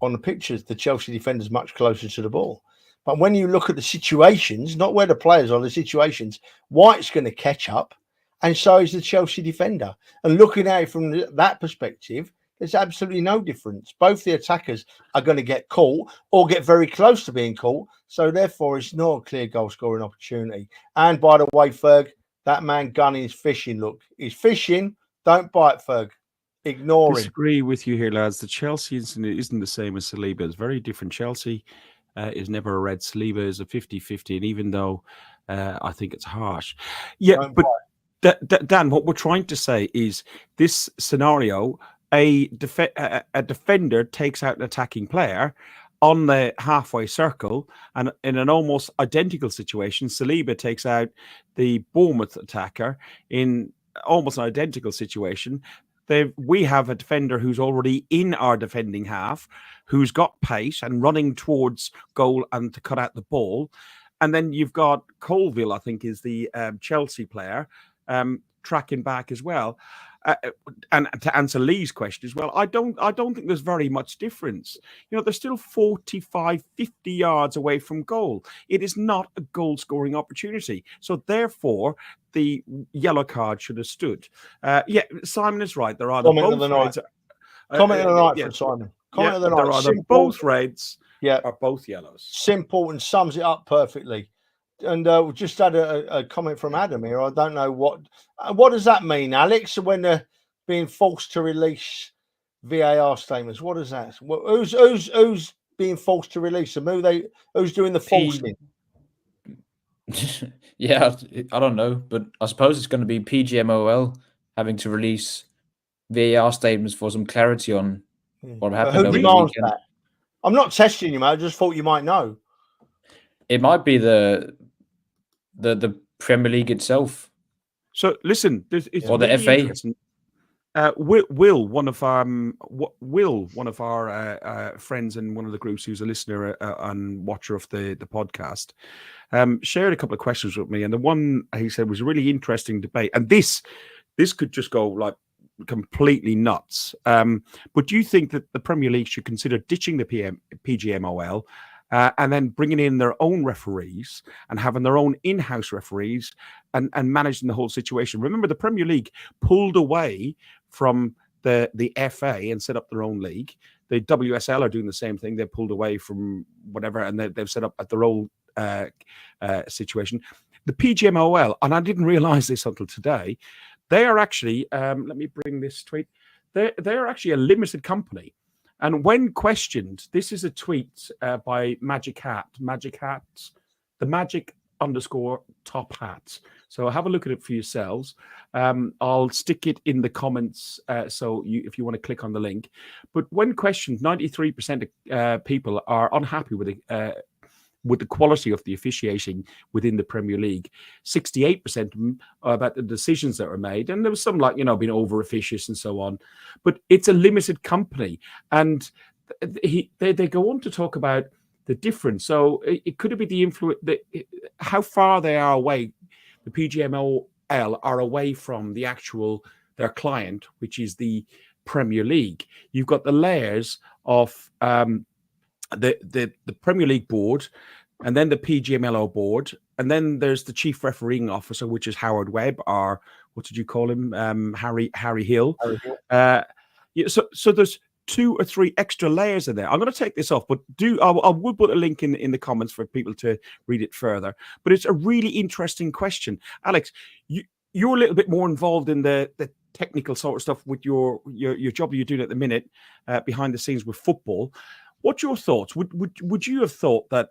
the pictures. The Chelsea defender's much closer to the ball. But when you look at the situations, not where the players are, the situations, White's going to catch up, and so is the Chelsea defender. And looking at it from that perspective, there's absolutely no difference. Both the attackers are going to get caught or get very close to being caught. So therefore, it's not a clear goal scoring opportunity. And by the way, Ferg, that man gunning is fishing. Look, he's fishing. Don't bite, Ferg. Ignore him. Disagree with you here, lads. The Chelsea incident isn't the same as Saliba. It's very different. Chelsea is never a red. Saliba is a 50-50. And even though I think it's harsh. Yeah, Don't but Dan, what we're trying to say is this scenario, a defender takes out an attacking player on the halfway circle, and in an almost identical situation, Saliba takes out the Bournemouth attacker in almost an identical situation. We have a defender who's already in our defending half, who's got pace and running towards goal and to cut out the ball. And then you've got Colville, I think, is the Chelsea player, tracking back as well. And to answer Lee's question as well, I don't think there's very much difference. You know, they're still 45, 50 yards away from goal. It is not a goal scoring opportunity. So therefore, the yellow card should have stood. Yeah, Simon is right. There are Comment of the night. Comment of the night from Simon. Comment of the night. Both reds Yeah, are both yellows. simple and sums it up perfectly. And we just had a comment from Adam here. I don't know what does that mean, Alex, when they're being forced to release VAR statements. What is that? Who's being forced to release them? Who's doing the forcing? Yeah, I don't know, but I suppose it's going to be PGMOL having to release VAR statements for some clarity on what happened Who over the demands weekend. that? I'm not testing you, mate. I just thought you might know. It might be the Premier League itself. So listen, it's or the really FA. interesting. Will, one of our friends in one of the groups, who's a listener and watcher of the podcast, shared a couple of questions with me, and the one he said was a really interesting debate, and this could just go like completely nuts. But do you think that the Premier League should consider ditching the PGMOL and then bringing in their own referees and having their own in-house referees and managing the whole situation? Remember, the Premier League pulled away from the FA and set up their own league. The WSL are doing the same thing. They pulled away from whatever, and they've set up at their own situation. The PGMOL, and I didn't realize this until today, they are actually, let me bring this tweet, they're actually a limited company. And when questioned, this is a tweet by Magic Hats, the Magic _top hat. So have a look at it for yourselves. I'll stick it in the comments if you want to click on the link. But when questioned, 93% of people are unhappy with the quality of the officiating within the Premier League. 68% about the decisions that were made, and there was some being over officious and so on. But it's a limited company, and they go on to talk about the difference. So it could be the influence, how far they are away. The PGMOL are away from their client, which is the Premier League. You've got the layers of the Premier League board, and then the PGMOL board, and then there's the chief refereeing officer, which is Howard Webb, or what did you call him? Harry Hill. So there's 2 or 3 extra layers in there. I'm going to take this off, but I will put a link in the comments for people to read it further. But it's a really interesting question. Alex, you're a little bit more involved in the technical sort of stuff with your job you're doing at the minute, behind the scenes with football. What's your thoughts? Would you have thought that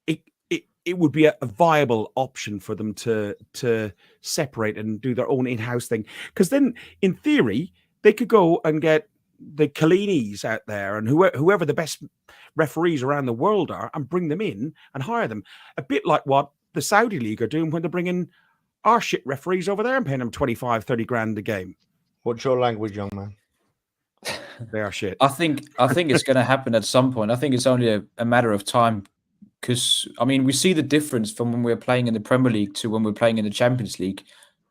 it would be a viable option for them to separate and do their own in-house thing? Because then, in theory, they could go and get the Kalini's out there and whoever the best referees around the world are, and bring them in and hire them. A bit like what the Saudi League are doing when they're bringing our shit referees over there and paying them 25, 30 grand a game. What's your language, young man? They are shit. I think it's going to happen at some point. I think it's only a matter of time, because we see the difference from when we're playing in the Premier League to when we're playing in the Champions League.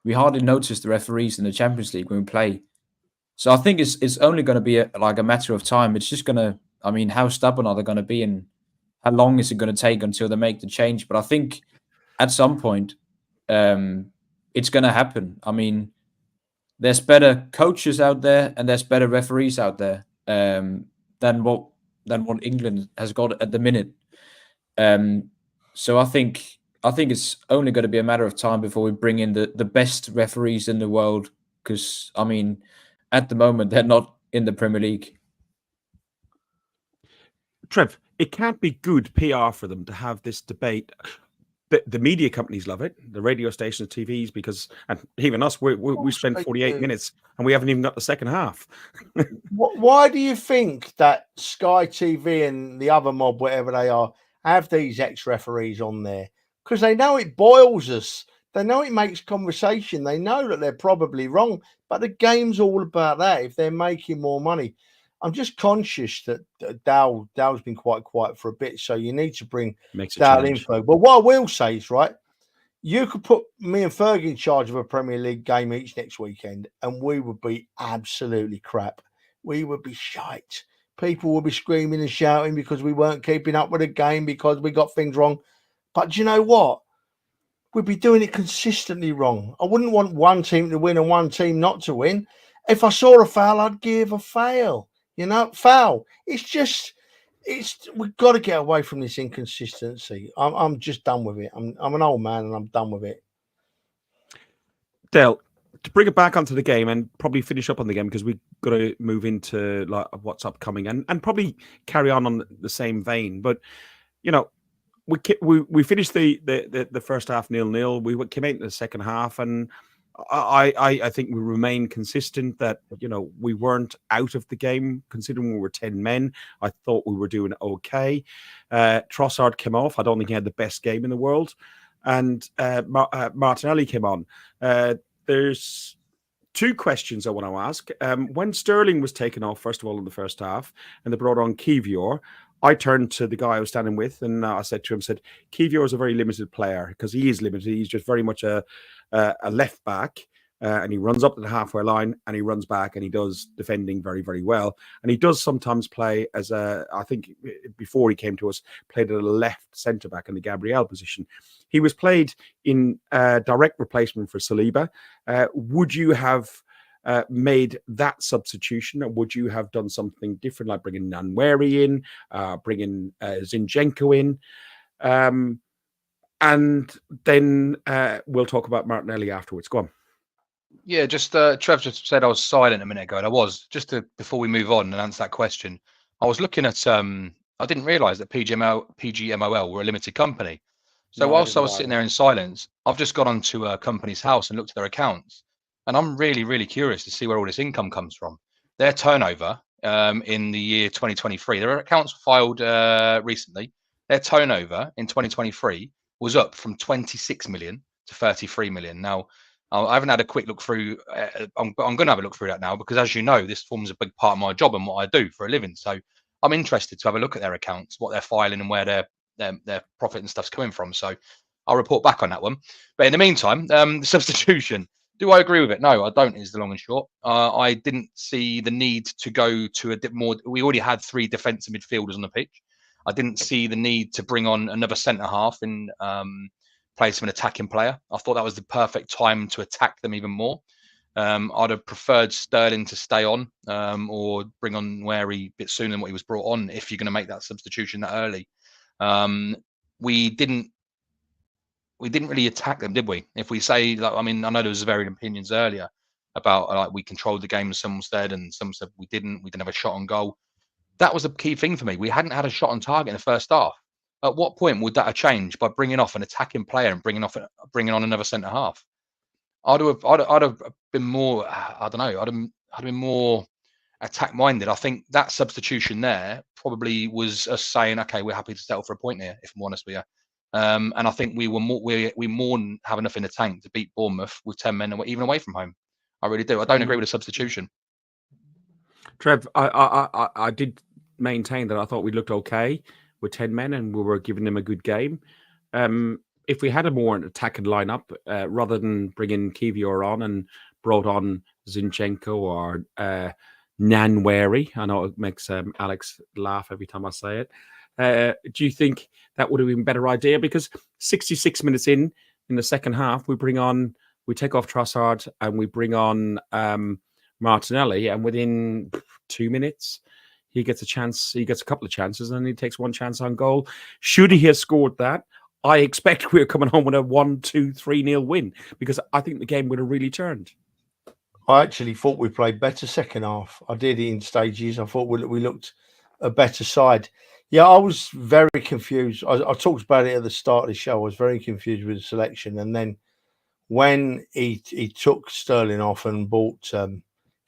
We hardly notice the referees in the Champions League when we play. So I think it's only going to be a matter of time. It's just going to, how stubborn are they going to be, and how long is it going to take until they make the change? But I think at some point, it's going to happen. There's better coaches out there and there's better referees out there than what England has got at the minute. So I think it's only going to be a matter of time before we bring in the best referees in the world, because at the moment they're not in the Premier League. Trev, it can't be good PR for them to have this debate. The media companies love it, the radio stations, TVs, and even us, we spend 48 minutes and we haven't even got the second half. Why do you think that Sky TV and the other mob, whatever they are, have these ex-referees on there? Because they know it boils us. They know it makes conversation. They know that they're probably wrong, but the game's all about that. If they're making more money, I'm just conscious that Dow's been quite quiet for a bit, so you need to bring Dow info. But what I will say is, right, you could put me and Ferg in charge of a Premier League game each next weekend, and we would be absolutely crap. We would be shite. People would be screaming and shouting because we weren't keeping up with the game, because we got things wrong. But do you know what? We'd be doing it consistently wrong. I wouldn't want one team to win and one team not to win. If I saw a foul, I'd give a foul. Foul. We've got to get away from this inconsistency. I'm just done with it. I'm an old man and I'm done with it. Dale, to bring it back onto the game and probably finish up on the game, because we've got to move into like what's upcoming and probably carry on the same vein. But we finished the first half 0-0. We came out in the second half, and I think we remained consistent that we weren't out of the game considering we were 10 men. I thought we were doing okay. Trossard came off. I don't think he had the best game in the world, and Martinelli came on. There's two questions I want to ask. When Sterling was taken off, first of all, in the first half, and they brought on Kivior, I turned to the guy I was standing with, and I said to him, Kivior is a very limited player, because he is limited. He's just very much a left back, and he runs up to the halfway line, and he runs back, and he does defending very, very well. And he does sometimes play as I think before he came to us, played at a left centre-back in the Gabriel position. He was played in direct replacement for Saliba. Would you have made that substitution, or would you have done something different, like bringing Nwaneri in, bringing Zinchenko in? And then we'll talk about Martinelli afterwards. Go on. Yeah, just Trev just said I was silent a minute ago, and I was. Before we move on and answer that question, I was looking at I didn't realise that PGMOL were a limited company. So whilst I was sitting there in silence, I've just gone onto a company's house and looked at their accounts, and I'm really, really curious to see where all this income comes from. Their turnover in the year 2023, their accounts were filed recently. Their turnover in 2023 was up from 26 million to 33 million. Now, I haven't had a quick look through. I'm going to have a look through that now, because, as you know, this forms a big part of my job and what I do for a living. So I'm interested to have a look at their accounts, what they're filing, and where their profit and stuff's coming from. So I'll report back on that one. But in the meantime, the substitution. Do I agree with it? No, I don't, is the long and short. I didn't see the need to go to a bit more. We already had 3 defensive midfielders on the pitch. I didn't see the need to bring on another centre-half in place of an attacking player. I thought that was the perfect time to attack them even more. I'd have preferred Sterling to stay on, or bring on Nwaneri a bit sooner than what he was brought on, if you're going to make that substitution that early. We didn't really attack them, did we? If we say, I know there was varied opinions earlier about we controlled the game, some said, and some said we didn't have a shot on goal. That was the key thing for me. We hadn't had a shot on target in the first half. At what point would that have changed by bringing off an attacking player and bringing on another centre half? I'd have been more. I don't know. I'd have been more attack minded. I think that substitution there probably was us saying, okay, we're happy to settle for a point here, if I'm honest with you. And I think we more than have enough in the tank to beat Bournemouth with 10 men, even away from home. I really do. I don't agree with the substitution. Trev, I did maintain that I thought we looked okay with 10 men and we were giving them a good game. If we had a more attacking lineup, rather than bringing Kivior on and brought on Zinchenko or Nwaneri, I know it makes Alex laugh every time I say it. Do you think that would have been a better idea? Because 66 minutes in the second half, we take off Trossard and we bring on Martinelli, and within 2 minutes, he gets a chance. He gets a couple of chances, and he takes one chance on goal. Should he have scored that, I expect we're coming home with a 1-2-3-0 win, because I think the game would have really turned. I actually thought we played better second half. I did in stages. I thought we looked a better side. Yeah, I was very confused. I talked about it at the start of the show. I was very confused with the selection. And then when he took Sterling off and brought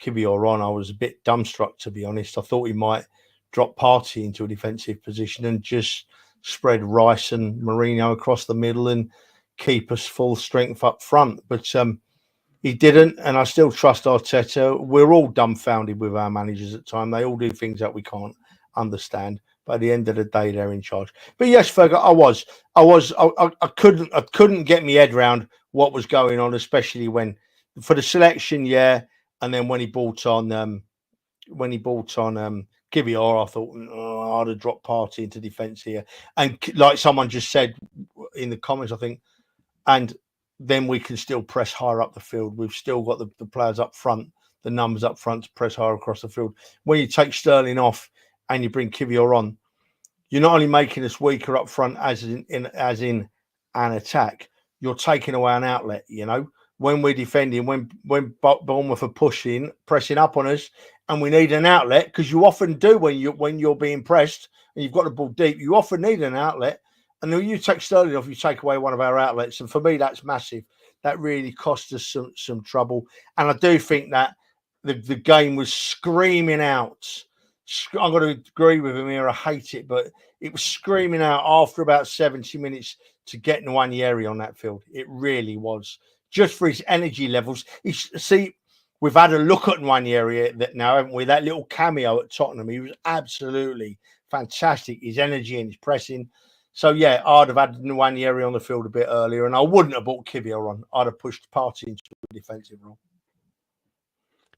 Kivior on, I was a bit dumbstruck, to be honest. I thought he might drop Partey into a defensive position and just spread Rice and Mourinho across the middle and keep us full strength up front. But he didn't, and I still trust Arteta. We're all dumbfounded with our managers at times. They all do things that we can't understand. But at the end of the day, they're in charge. But yes, Fergus, I couldn't get my head around what was going on, especially when for the selection, yeah. And then when he brought on Kivior, I thought I'd have dropped Partey into defence here. And like someone just said in the comments, I think, and then we can still press higher up the field. We've still got the players up front, the numbers up front to press higher across the field. When you take Sterling off and you bring Kivior on, you're not only making us weaker up front as in an attack, you're taking away an outlet, you know. when we're defending, when Bournemouth are pressing up on us, and we need an outlet, because you often do when you're being pressed and you've got the ball deep, you often need an outlet. And then you take Sterling off, you take away one of our outlets, and for me that's massive. That really cost us some trouble. And I do think that the game was screaming out. I'm going to agree with him here. I hate it, but it was screaming out after about 70 minutes to get Nwaneri on that field. It really was, just for his energy levels. See, we've had a look at Nwaneri now, haven't we? That little cameo at Tottenham, he was absolutely fantastic. His energy and his pressing. So, yeah, I'd have had Nwaneri on the field a bit earlier, and I wouldn't have brought Kivior on. I'd have pushed Partey into a defensive role.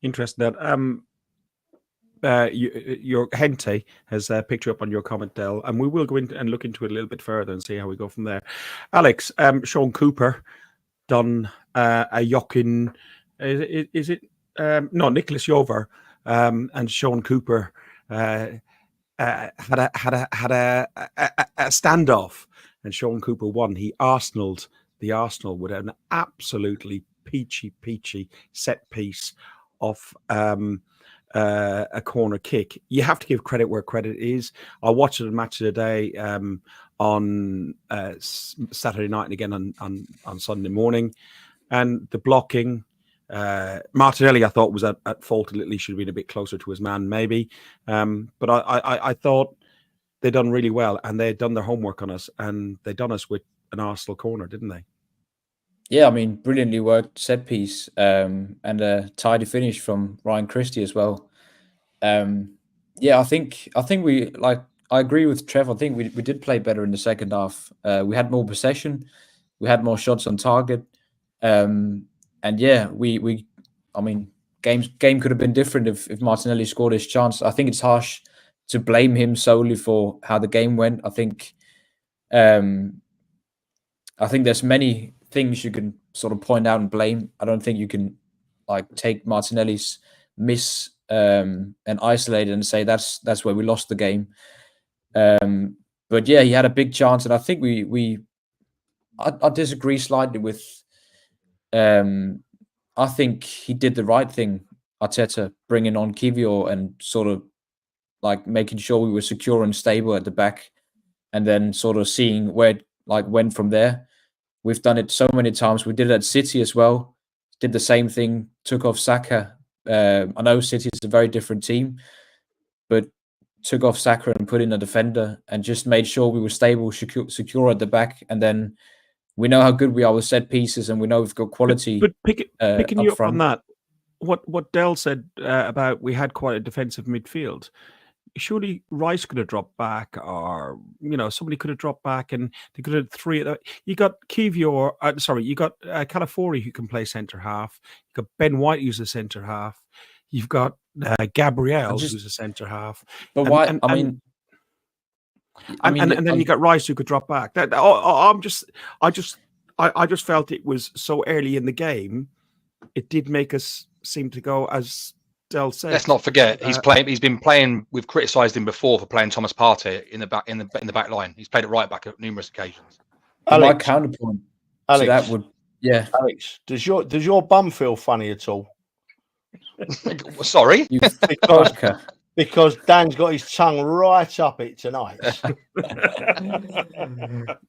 Interesting that your Hente has picked you up on your comment, Del, and we will go in and look into it a little bit further and see how we go from there. Alex, Sean Cooper done a Jochen, is it? No, Nicholas Jover and Sean Cooper had a standoff, and Sean Cooper won. He Arsenaled the Arsenal with an absolutely peachy set piece off a corner kick. You have to give credit where credit is. I watched the match of the day on Saturday night and again on Sunday morning, and the blocking. Martinelli, I thought, was at fault a little. He should have been a bit closer to his man, maybe. But I thought they done really well, and they had done their homework on us, and they done us with an Arsenal corner, didn't they? Yeah, I mean, brilliantly worked set piece, and a tidy finish from Ryan Christie as well. Yeah, I think we I agree with Trev. I think we did play better in the second half. We had more possession, we had more shots on target. And yeah, I mean, game could have been different if Martinelli scored his chance. I think it's harsh to blame him solely for how the game went. I think there's many things you can sort of point out and blame. I don't think you can take Martinelli's miss and isolate it and say that's where we lost the game. But yeah, he had a big chance, and I think I disagree slightly with. I think he did the right thing, Arteta, bringing on Kivior and sort of making sure we were secure and stable at the back, and then sort of seeing where it went from there. We've done it so many times. We did it at City as well. Did the same thing. Took off Saka. I know City is a very different team, but took off Saka and put in a defender and just made sure we were stable, secure at the back, and then. We know how good we are with set pieces, and we know we've got quality. But picking you up front. on that, what Del said about we had quite a defensive midfield. Surely Rice could have dropped back, or somebody could have dropped back, and they could have three. You got Kivior, you got Calafiori who can play centre half. You got Ben White who's a centre half. You've got Gabriel who's a centre half. But why? I mean. And then you got Rice who could drop back. I just felt it was so early in the game. It did make us seem to go, as Del said. Let's not forget he's been playing. We've criticised him before for playing Thomas Partey in the back line. He's played it right back at numerous occasions. My counterpoint to that would, yeah. Alex, does your bum feel funny at all? Sorry, because Dan's got his tongue right up it tonight.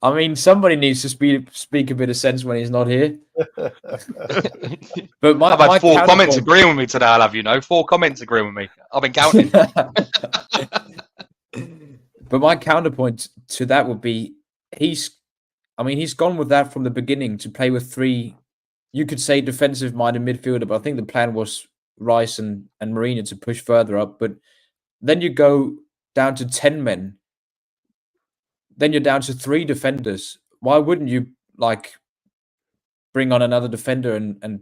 I mean, somebody needs to speak a bit of sense when he's not here. But I've had 4 comments agreeing with me today. I'll have 4 comments agreeing with me. I've been counting. But my counterpoint to that would be he's gone with that from the beginning to play with 3. You could say defensive-minded midfielder, but I think the plan was Rice and Marina to push further up, but. Then you go down to 10 men. Then you're down to 3 defenders. Why wouldn't you bring on another defender and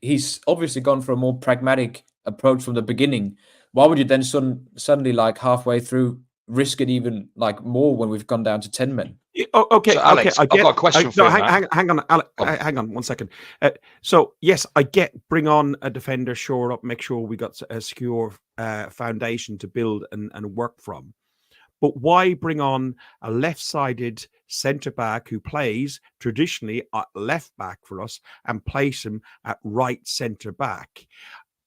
he's obviously gone for a more pragmatic approach from the beginning. Why would you then suddenly halfway through risk it even more when we've gone down to 10 men? Okay, so Alex, okay, I've got a question for you. Hang on, Alex, hang on 1 second. So yes, I get bring on a defender, shore up, make sure we got a secure foundation to build and work from. But why bring on a left-sided centre-back who plays traditionally at left-back for us and place him at right centre-back?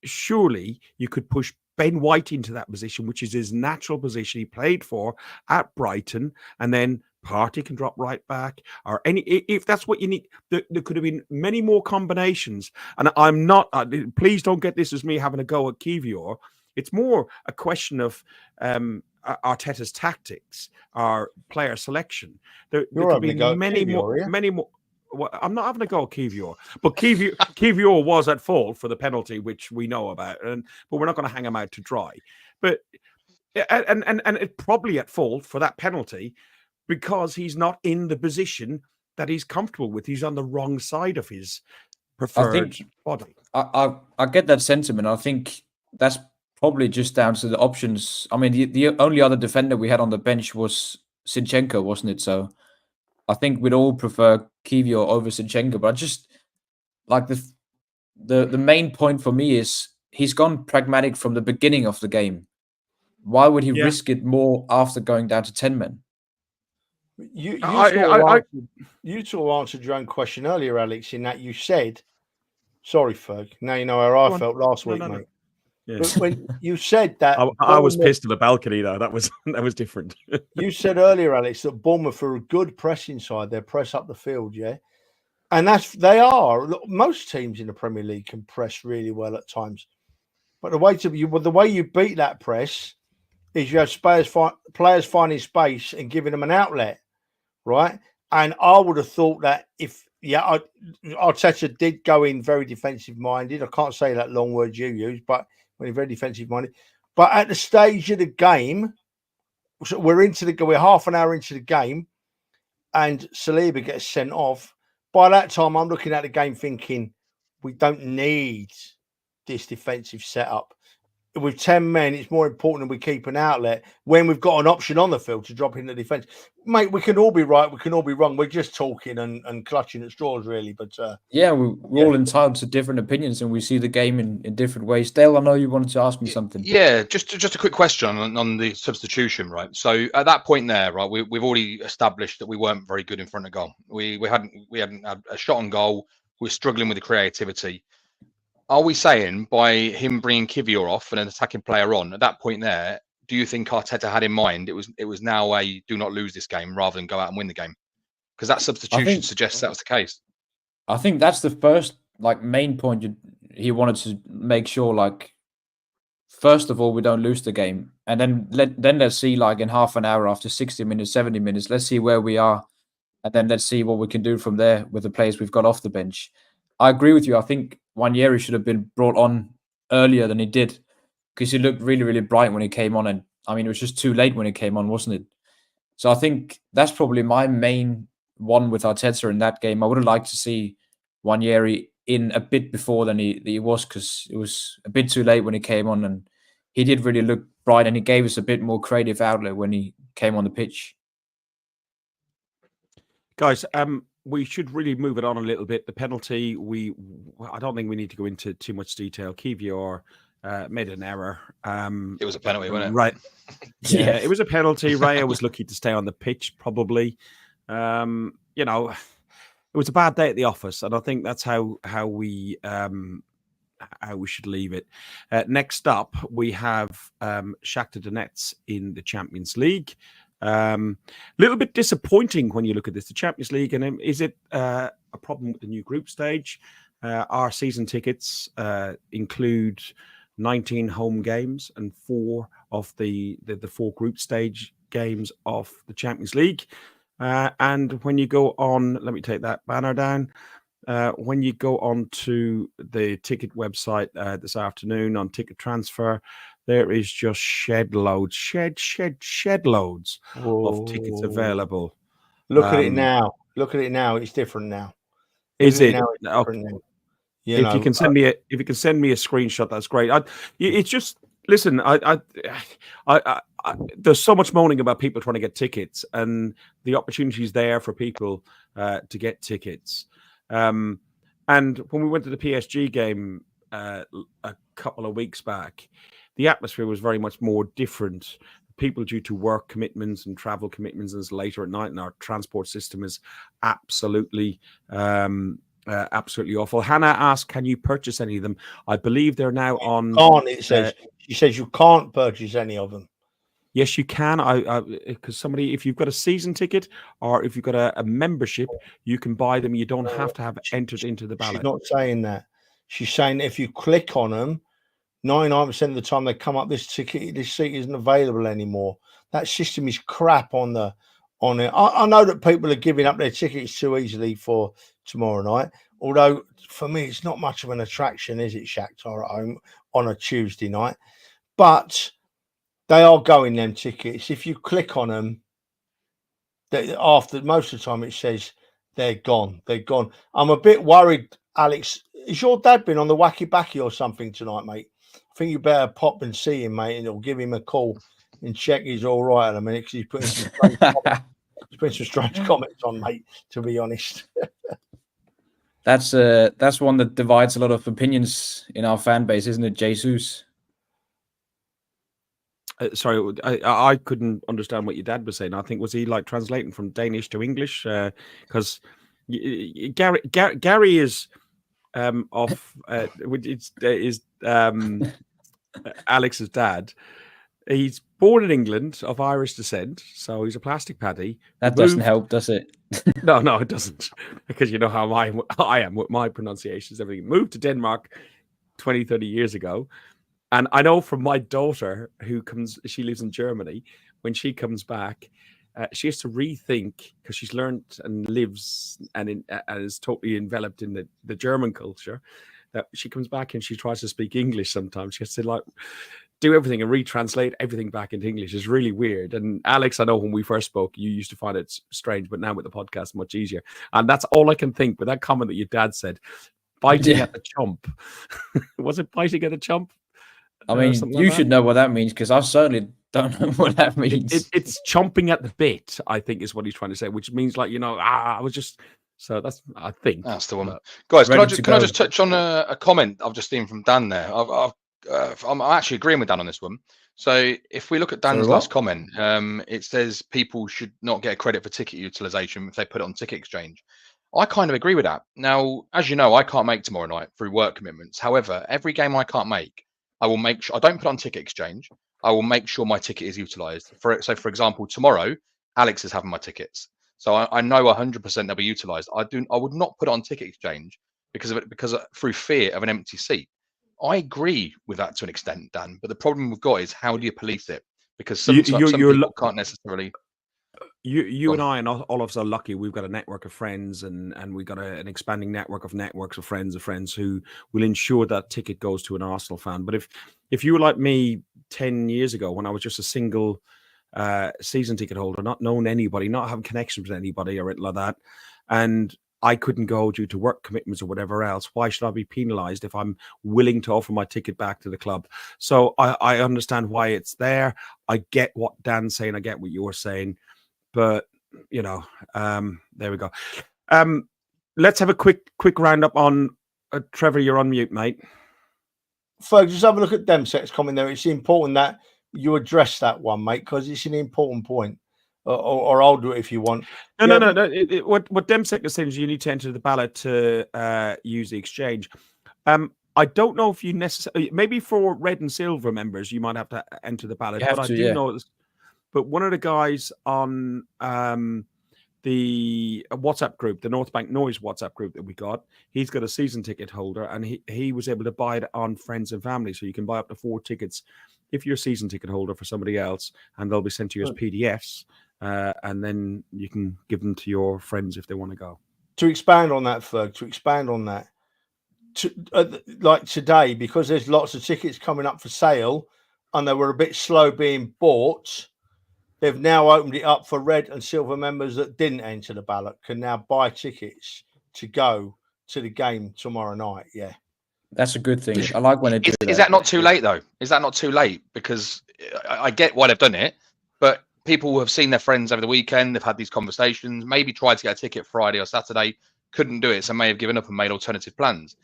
Surely you could push Ben White into that position, which is his natural position he played for at Brighton, and then Partey can drop right back, or any, if that's what you need. There could have been many more combinations. And I'm not, please don't get this as me having a go at Kivior. It's more a question of Arteta's tactics, our player selection. There could be many more. Well, I'm not having a go at Kivior, but Kivior was at fault for the penalty, which we know about, but we're not going to hang him out to dry. But and it's probably at fault for that penalty because he's not in the position that he's comfortable with. He's on the wrong side of his preferred body. I get that sentiment. I think that's probably just down to the options. I mean, the only other defender we had on the bench was Zinchenko, wasn't it? So I think we'd all prefer Kivior over Zinchenko, but I just like the main point for me is he's gone pragmatic from the beginning of the game. Why would he risk it more after going down to 10 men? You sort of answered your own question earlier, Alex, in that you said, sorry, Ferg, now you know how I felt last week, mate. Yeah. But when you said that, I was pissed at the balcony though. That was different. You said earlier, Alex, that Bournemouth are a good press inside. They press up the field, yeah, and they are. Most teams in the Premier League can press really well at times, but the way you beat that press is you have players finding space and giving them an outlet, right? And I would have thought that Arteta did go in very defensive minded. I can't say that long word you use, but when he's very defensive minded. But at the stage of the game, so we're half an hour into the game, and Saliba gets sent off. By that time, I'm looking at the game thinking we don't need this defensive setup. With 10 men, it's more important that we keep an outlet when we've got an option on the field to drop in the defence. Mate, we can all be right, we can all be wrong. We're just talking and clutching at straws, really. But we're all entitled to different opinions, and we see the game in different ways. Dale, I know you wanted to ask me something. Yeah, just a quick question on the substitution, right? So at that point there, right, we've already established that we weren't very good in front of goal. We hadn't had a shot on goal. We're struggling with the creativity. Are we saying by him bringing Kivior off and an attacking player on at that point there, do you think Arteta had in mind it was now a do not lose this game rather than go out and win the game? Because that substitution suggests that was the case. I think that's the first main point he wanted to make sure. First of all, we don't lose the game, and then let's see in half an hour, after 60 minutes, 70 minutes, let's see where we are, and then let's see what we can do from there with the players we've got off the bench. I agree with you. I think Nwaneri should have been brought on earlier than he did because he looked really, really bright when he came on. And I mean, it was just too late when he came on, wasn't it? So I think that's probably my main one with Arteta in that game. I would have liked to see Nwaneri in a bit before than he was, because it was a bit too late when he came on, and he did really look bright, and he gave us a bit more creative outlet when he came on the pitch. Guys, we should really move it on a little bit. The penalty, I don't think we need to go into too much detail. Kivior made an error. It was a penalty, wasn't it? Right. Yeah, it was a penalty. Raya was lucky to stay on the pitch, probably. It was a bad day at the office, and I think that's how we should leave it. Next up, we have Shakhtar Donetsk in the Champions League. Little bit disappointing when you look at this, the Champions League, and is it a problem with the new group stage? Our season tickets include 19 home games and 4 of the 4 group stage games of the Champions League. And when you go on, let me take that banner down. When you go on to the ticket website this afternoon on Ticket Transfer, there is just shed loads of tickets available. Look at it now. It's different now. Is it? Okay. If you can send me a screenshot, that's great. It's just, listen. There's so much moaning about people trying to get tickets, and the opportunities there for people to get tickets. And when we went to the PSG game a couple of weeks back, the atmosphere was very much more different. people due to work commitments and travel commitments is later at night, and our transport system is absolutely absolutely awful. Hannah asked, can you purchase any of them? I believe they're now on. Can't, it says. She says you can't purchase any of them. Yes, you can. Because somebody, if you've got a season ticket or if you've got a membership, you can buy them. You don't have to have entered into the ballot. She's not saying that. She's saying if you click on them, 99% of the time they come up, this seat isn't available anymore. That system is crap on it. I know that people are giving up their tickets too easily for tomorrow night. Although for me, it's not much of an attraction, is it, Shakhtar at home on a Tuesday night? But they are going, them tickets. If you click on them, after most of the time it says they're gone. They're gone. I'm a bit worried, Alex. Has your dad been on the wacky backy or something tonight, mate? I think you better pop and see him, mate, and it'll give him a call and check he's all right at a minute, because he's putting some strange comments on, mate, to be honest. That's one that divides a lot of opinions in our fan base, isn't it, Jesus? Sorry, I couldn't understand what your dad was saying. I think, was he like translating from Danish to English? Because Gary is Alex's dad. He's born in England of Irish descent, so he's a plastic paddy. That doesn't help, does it? No, it doesn't, because you know how I am with my pronunciations. Everything. Moved to Denmark 20, 30 years ago. And I know from my daughter, she lives in Germany, when she comes back, she has to rethink, because she's learned and lives and is totally enveloped in the German culture, that she comes back and she tries to speak English sometimes. She has to do everything and retranslate everything back into English. It's really weird. And Alex, I know when we first spoke, you used to find it strange, but now with the podcast, much easier. And that's all I can think with that comment that your dad said, biting at the chomp. Was it biting at the chomp? I mean, you should know what that means, because I certainly don't know what that means. It's chomping at the bit, I think, is what he's trying to say, which means I was just. So that's, I think, that's the one. Guys, can I just touch on a comment I've just seen from Dan there? I'm actually agreeing with Dan on this one. So if we look at Dan's last comment, it says people should not get credit for ticket utilization if they put it on Ticket Exchange. I kind of agree with that. Now, as you know, I can't make tomorrow night through work commitments. However, every game I can't make, I will make sure I don't put on Ticket Exchange. I will make sure my ticket is utilized. For example, tomorrow, Alex is having my tickets. So I know 100% they'll be utilized. I would not put it on Ticket Exchange because through fear of an empty seat. I agree with that to an extent, Dan. But the problem we've got is, how do you police it? Because some people can't necessarily. You and I and all of us are lucky. We've got a network of friends, and we've got an expanding network of friends who will ensure that ticket goes to an Arsenal fan. But if you were like me 10 years ago, when I was just a single season ticket holder, not knowing anybody, not having connections with anybody or anything like that, and I couldn't go due to work commitments or whatever else, why should I be penalised if I'm willing to offer my ticket back to the club? So I understand why it's there. I get what Dan's saying. I get what you're saying. But, there we go. Let's have a quick roundup on Trevor. You're on mute, mate. Folks, just have a look at Demsek's comment there. It's important that you address that one, mate, because it's an important point. Or I'll do it if you want. No. What Demsek is saying is you need to enter the ballot to use the exchange. I don't know if you necessarily, maybe for red and silver members, you might have to enter the ballot. But I do know this. But one of the guys on the WhatsApp group, the North Bank Noise WhatsApp group that we got, he's got a season ticket holder, and he was able to buy it on Friends and Family. So you can buy up to 4 tickets if you're a season ticket holder for somebody else, and they'll be sent to you as PDFs, and then you can give them to your friends if they want to go. To expand on that, Ferg, like today, because there's lots of tickets coming up for sale, and they were a bit slow being bought. They've now opened it up for red and silver members that didn't enter the ballot can now buy tickets to go to the game tomorrow night. Yeah. That's a good thing. I like when they do that. Is that not too late, though? Is that not too late? Because I get why they've done it, but people who have seen their friends over the weekend, they've had these conversations, maybe tried to get a ticket Friday or Saturday, couldn't do it, so may have given up and made alternative plans.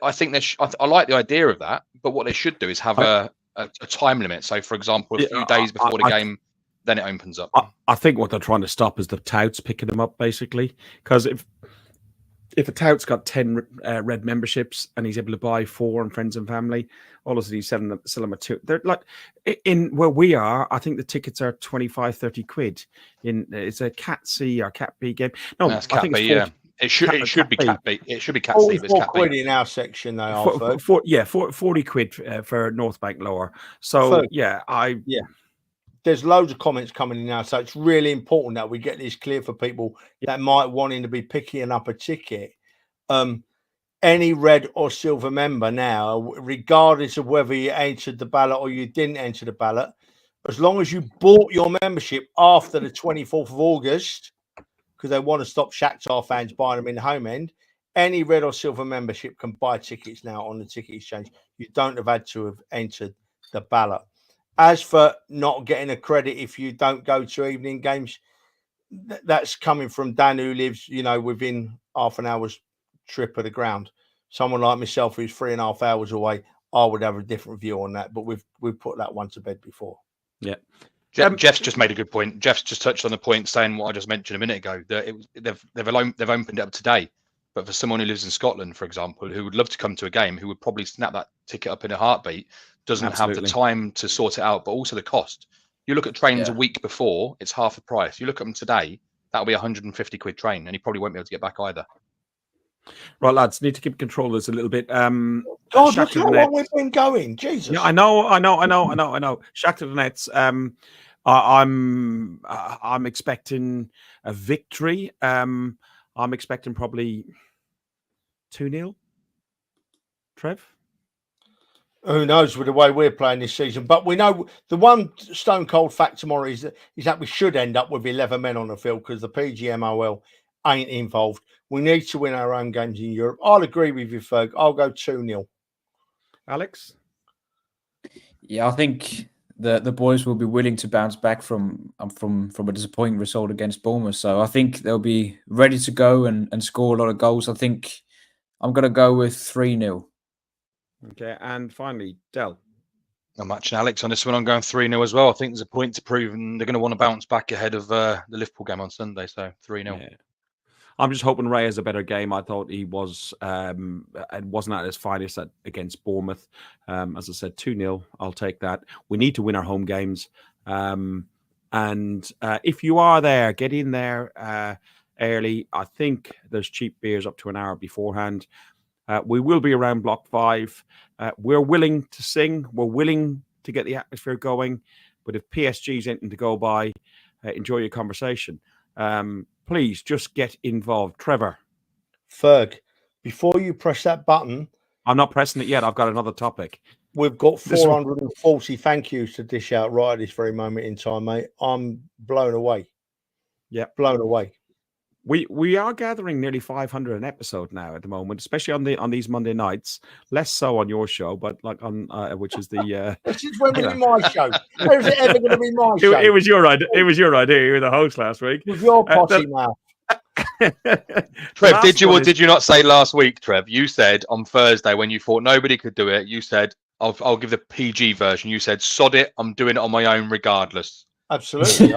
I think I like the idea of that, but what they should do is have a a time limit. So, for example, a few days before the game, then it opens up. I think what they're trying to stop is the touts picking them up, basically. Because if a tout's got 10 red memberships and he's able to buy 4 on friends and family, all of a sudden he's selling them at 2. They're like, in where we are, I think the tickets are 25, 30 quid. It's a Cat C or Cat B game. No, That's I think Cat B, it's 40, it should be Cat B. It should be Cat C, but it's 44 Cat quid B. in our section, they are. 40 quid for North Bank Lower. So, there's loads of comments coming in now, so it's really important that we get this clear for people that might wanting to be picking up a ticket. Any red or silver member now, regardless of whether you entered the ballot or you didn't enter the ballot, as long as you bought your membership after the 24th of August, because they want to stop Shakhtar fans buying them in the home end, any red or silver membership can buy tickets now on the ticket exchange. You don't have had to have entered the ballot. As for not getting a credit if you don't go to evening games, that's coming from Dan, who lives, within half an hour's trip of the ground. Someone like myself, who's 3.5 hours away, I would have a different view on that. But we've put that one to bed before. Yeah. Jeff's just made a good point. Jeff's just touched on the point, saying what I just mentioned a minute ago. That they've opened it up today. But for someone who lives in Scotland, for example, who would love to come to a game, who would probably snap that ticket up in a heartbeat, doesn't have the time to sort it out, but also the cost. You look at trains a week before, it's half the price. You look at them today, that'll be 150 quid train, and he probably won't be able to get back either. Right, lads, need to keep control of this a little bit. God, look how long we've been going. Jesus. Yeah, I know. Shakhtar Donetsk. I'm expecting a victory. I'm expecting probably 2-0. Trev? Who knows with the way we're playing this season? But we know the one stone cold fact tomorrow is that we should end up with 11 men on the field because the PGMOL ain't involved. We need to win our own games in Europe. I'll agree with you, Ferg. I'll go 2-0. Alex? Yeah, I think the boys will be willing to bounce back from a disappointing result against Bournemouth. So I think they'll be ready to go and score a lot of goals. I think I'm going to go with 3-0. Okay, and finally, Del. I'm matching Alex on this one. I'm going 3-0 as well. I think there's a point to prove, and they're going to want to bounce back ahead of the Liverpool game on Sunday. So 3-0. Yeah. I'm just hoping Ray has a better game. I thought he was, it wasn't at his finest against Bournemouth. As I said, 2-0. I'll take that. We need to win our home games. And if you are there, get in there early. I think there's cheap beers up to an hour beforehand. We will be around Block 5. We're willing to sing. We're willing to get the atmosphere going. But if PSG's anything to go by, enjoy your conversation. Please just get involved. Trevor. Ferg, before you press that button. I'm not pressing it yet. I've got another topic. We've got 440 thank yous to dish out right at this very moment in time, mate. I'm blown away. Yeah. Blown away. We are gathering nearly 500 an episode now at the moment, especially on these Monday nights. Less so on your show, but like on which is the. This is when we do my show. Where is it ever going to be my show? It was your idea. It was your idea. You were the host last week. With your posse now. Trev, did you or did you not say last week, Trev? You said on Thursday when you thought nobody could do it, you said I'll give the PG version. You said sod it, I'm doing it on my own regardless. Absolutely.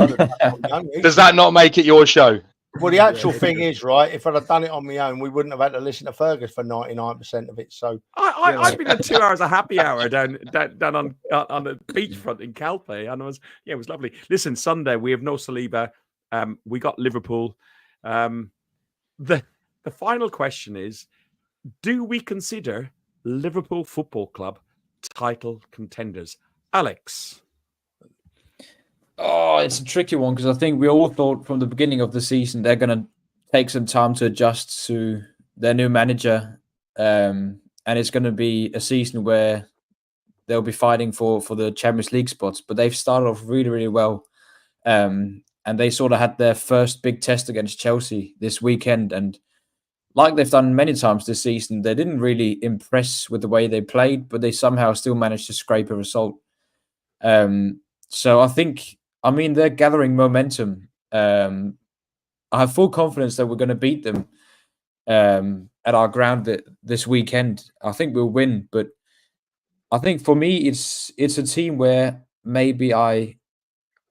Does that not make it your show? Well, the actual thing is, right, if I'd have done it on my own, we wouldn't have had to listen to Fergus for 99% of it. So I've been at 2 hours of happy hour down on the beachfront in Calpe, and it was lovely. Listen, Sunday we have no Saliba. We got Liverpool. The final question is, do we consider Liverpool Football Club title contenders? Alex. Oh, it's a tricky one because I think we all thought from the beginning of the season they're going to take some time to adjust to their new manager. And it's going to be a season where they'll be fighting for the Champions League spots. But they've started off really, really well. And they sort of had their first big test against Chelsea this weekend. And like they've done many times this season, they didn't really impress with the way they played, but they somehow still managed to scrape a result. So I think... they're gathering momentum. I have full confidence that we're going to beat them at our ground this weekend. I think we'll win, but I think for me, it's a team where maybe I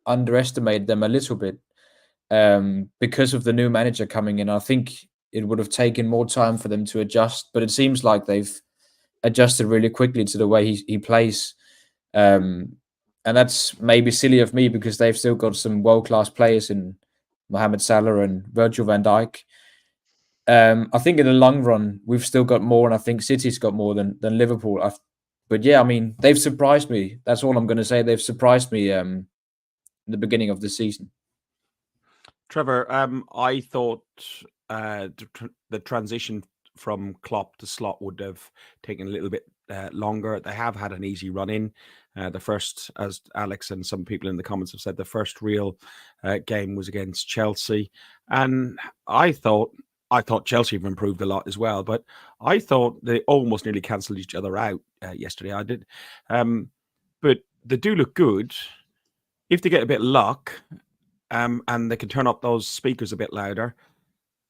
underestimated them a little bit because of the new manager coming in. I think it would have taken more time for them to adjust, but it seems like they've adjusted really quickly to the way he plays. And that's maybe silly of me because they've still got some world-class players in Mohamed Salah and Virgil van Dijk. I think in the long run, we've still got more, and I think City's got more than Liverpool. But yeah, I mean, they've surprised me. That's all I'm going to say. They've surprised me in the beginning of the season. Trevor, I thought the transition from Klopp to Slot would have taken a little bit longer. They have had an easy run in. The first, as Alex and some people in the comments have said, the first real game was against Chelsea. And I thought Chelsea have improved a lot as well, but I thought they almost nearly cancelled each other out yesterday. I did. But they do look good. If they get a bit of luck, and they can turn up those speakers a bit louder,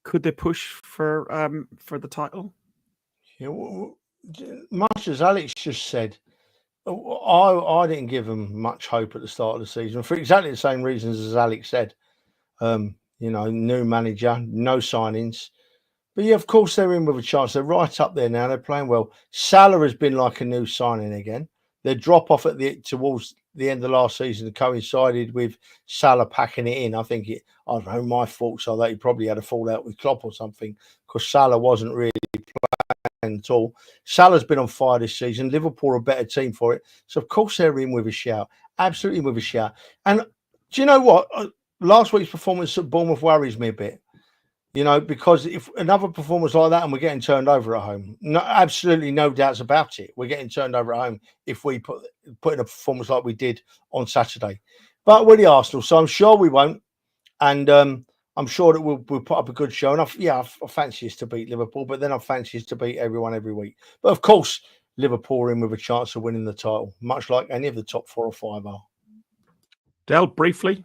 could they push for the title? Yeah, much as Alex just said, I didn't give them much hope at the start of the season for exactly the same reasons as Alex said. New manager, no signings. But yeah, of course they're in with a chance. They're right up there now. They're playing well. Salah has been like a new signing again. Their drop off towards the end of last season coincided with Salah packing it in. I don't know, my thoughts are that he probably had a fallout with Klopp or something because Salah wasn't really playing at all. Salah's been on fire this season. Liverpool are a better team for it. So, of course, they're in with a shout. Absolutely with a shout. And do you know what? Last week's performance at Bournemouth worries me a bit. Because if another performance like that and we're getting turned over at home, absolutely no doubts about it. We're getting turned over at home if we put in a performance like we did on Saturday. But we're the Arsenal, so I'm sure we won't. And I'm sure that we'll put up a good show. And I fancy us to beat Liverpool, but then I fancy us to beat everyone every week. But of course, Liverpool are in with a chance of winning the title, much like any of the top 4 or 5 are. Del, briefly.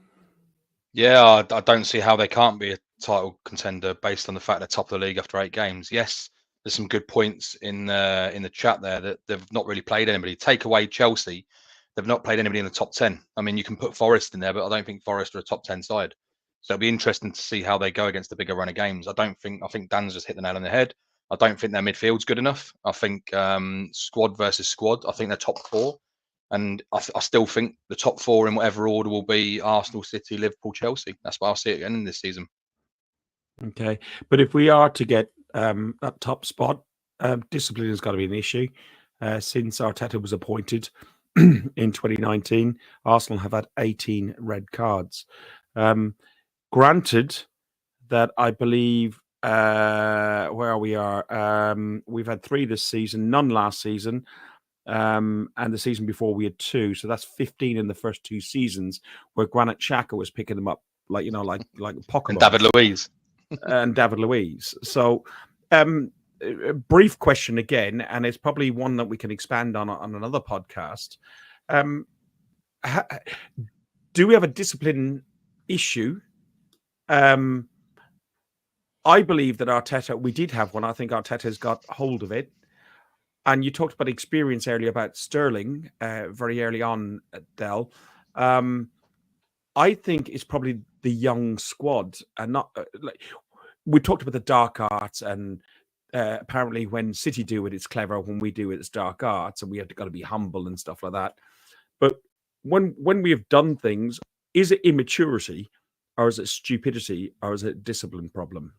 Yeah, I don't see how they can't be a title contender based on the fact they're top of the league after 8 games. Yes, there's some good points in the chat there that they've not really played anybody. Take away Chelsea, they've not played anybody in the top 10. I mean, you can put Forest in there, but I don't think Forest are a top 10 side. So it'll be interesting to see how they go against the bigger run of games. I think Dan's just hit the nail on the head. I don't think their midfield's good enough. I think squad versus squad, I think they're top 4. And I still think the top 4 in whatever order will be Arsenal, City, Liverpool, Chelsea. That's why I'll see it again in this season. Okay. But if we are to get that top spot, discipline has got to be an issue. Since Arteta was appointed in 2019, Arsenal have had 18 red cards. Granted that I believe where we are, we've had 3 this season, none last season. And the season before we had 2, so that's 15 in the first 2 seasons where Granit Xhaka was picking them up like Pokemon. And David Luiz. And David Luiz. So a brief question again, and it's probably one that we can expand on another podcast. Do we have a discipline issue? I believe that Arteta, we did have one. I think Arteta's got hold of it. And you talked about experience earlier about Sterling very early on, Del. I think it's probably the young squad, and not we talked about the dark arts, and apparently when City do it, it's clever. When we do it, it's dark arts, and we have got to be humble and stuff like that. But when we have done things, is it immaturity, or is it stupidity, or is it a discipline problem?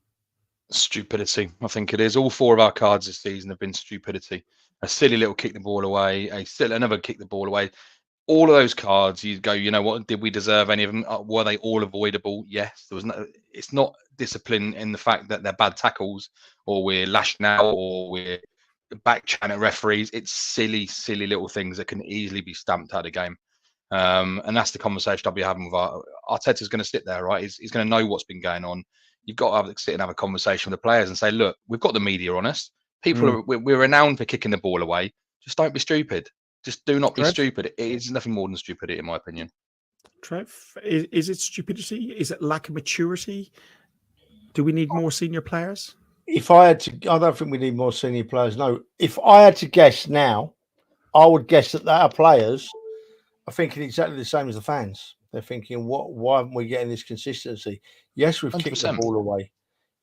Stupidity, I think it is. All 4 of our cards this season have been stupidity. A silly little kick the ball away, another kick the ball away. All of those cards, you go, you know what? Did we deserve any of them? Were they all avoidable? Yes. There was no. It's not discipline in the fact that they're bad tackles, or we're lashing out, or we're back chatting at referees. It's silly little things that can easily be stamped out of the game. And that's the conversation I'll be having with Arteta's going to sit there, right? He's going to know what's been going on. You've got to sit and have a conversation with the players and say, look, we've got the media on us. People we're renowned for kicking the ball away. Just don't be stupid. Just do not be stupid. It is nothing more than stupidity, in my opinion. Trev, is it stupidity? Is it lack of maturity? Do we need more senior players? If I had to, I don't think we need more senior players. No. If I had to guess now, I would guess that our players are thinking exactly the same as the fans. They're thinking, why aren't we getting this consistency? Yes, we've kicked the 100%. ball away.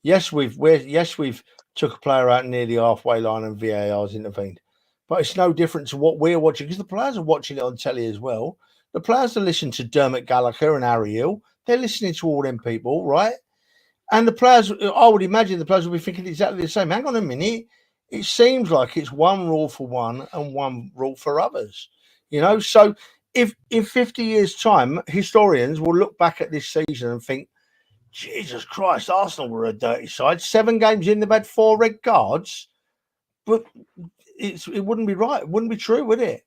Yes, we've took a player out near the halfway line and VAR's intervened. But it's no different to what we're watching, because the players are watching it on telly as well. The players are listening to Dermot Gallagher and Harry Hill. They're listening to all them people, right? And the players, I would imagine the players will be thinking exactly the same. Hang on a minute. It seems like it's one rule for one and one rule for others. So if in 50 years' time, historians will look back at this season and think, Jesus Christ, Arsenal were a dirty side. 7 games in, they've had 4 red cards. But it wouldn't be right. It wouldn't be true, would it?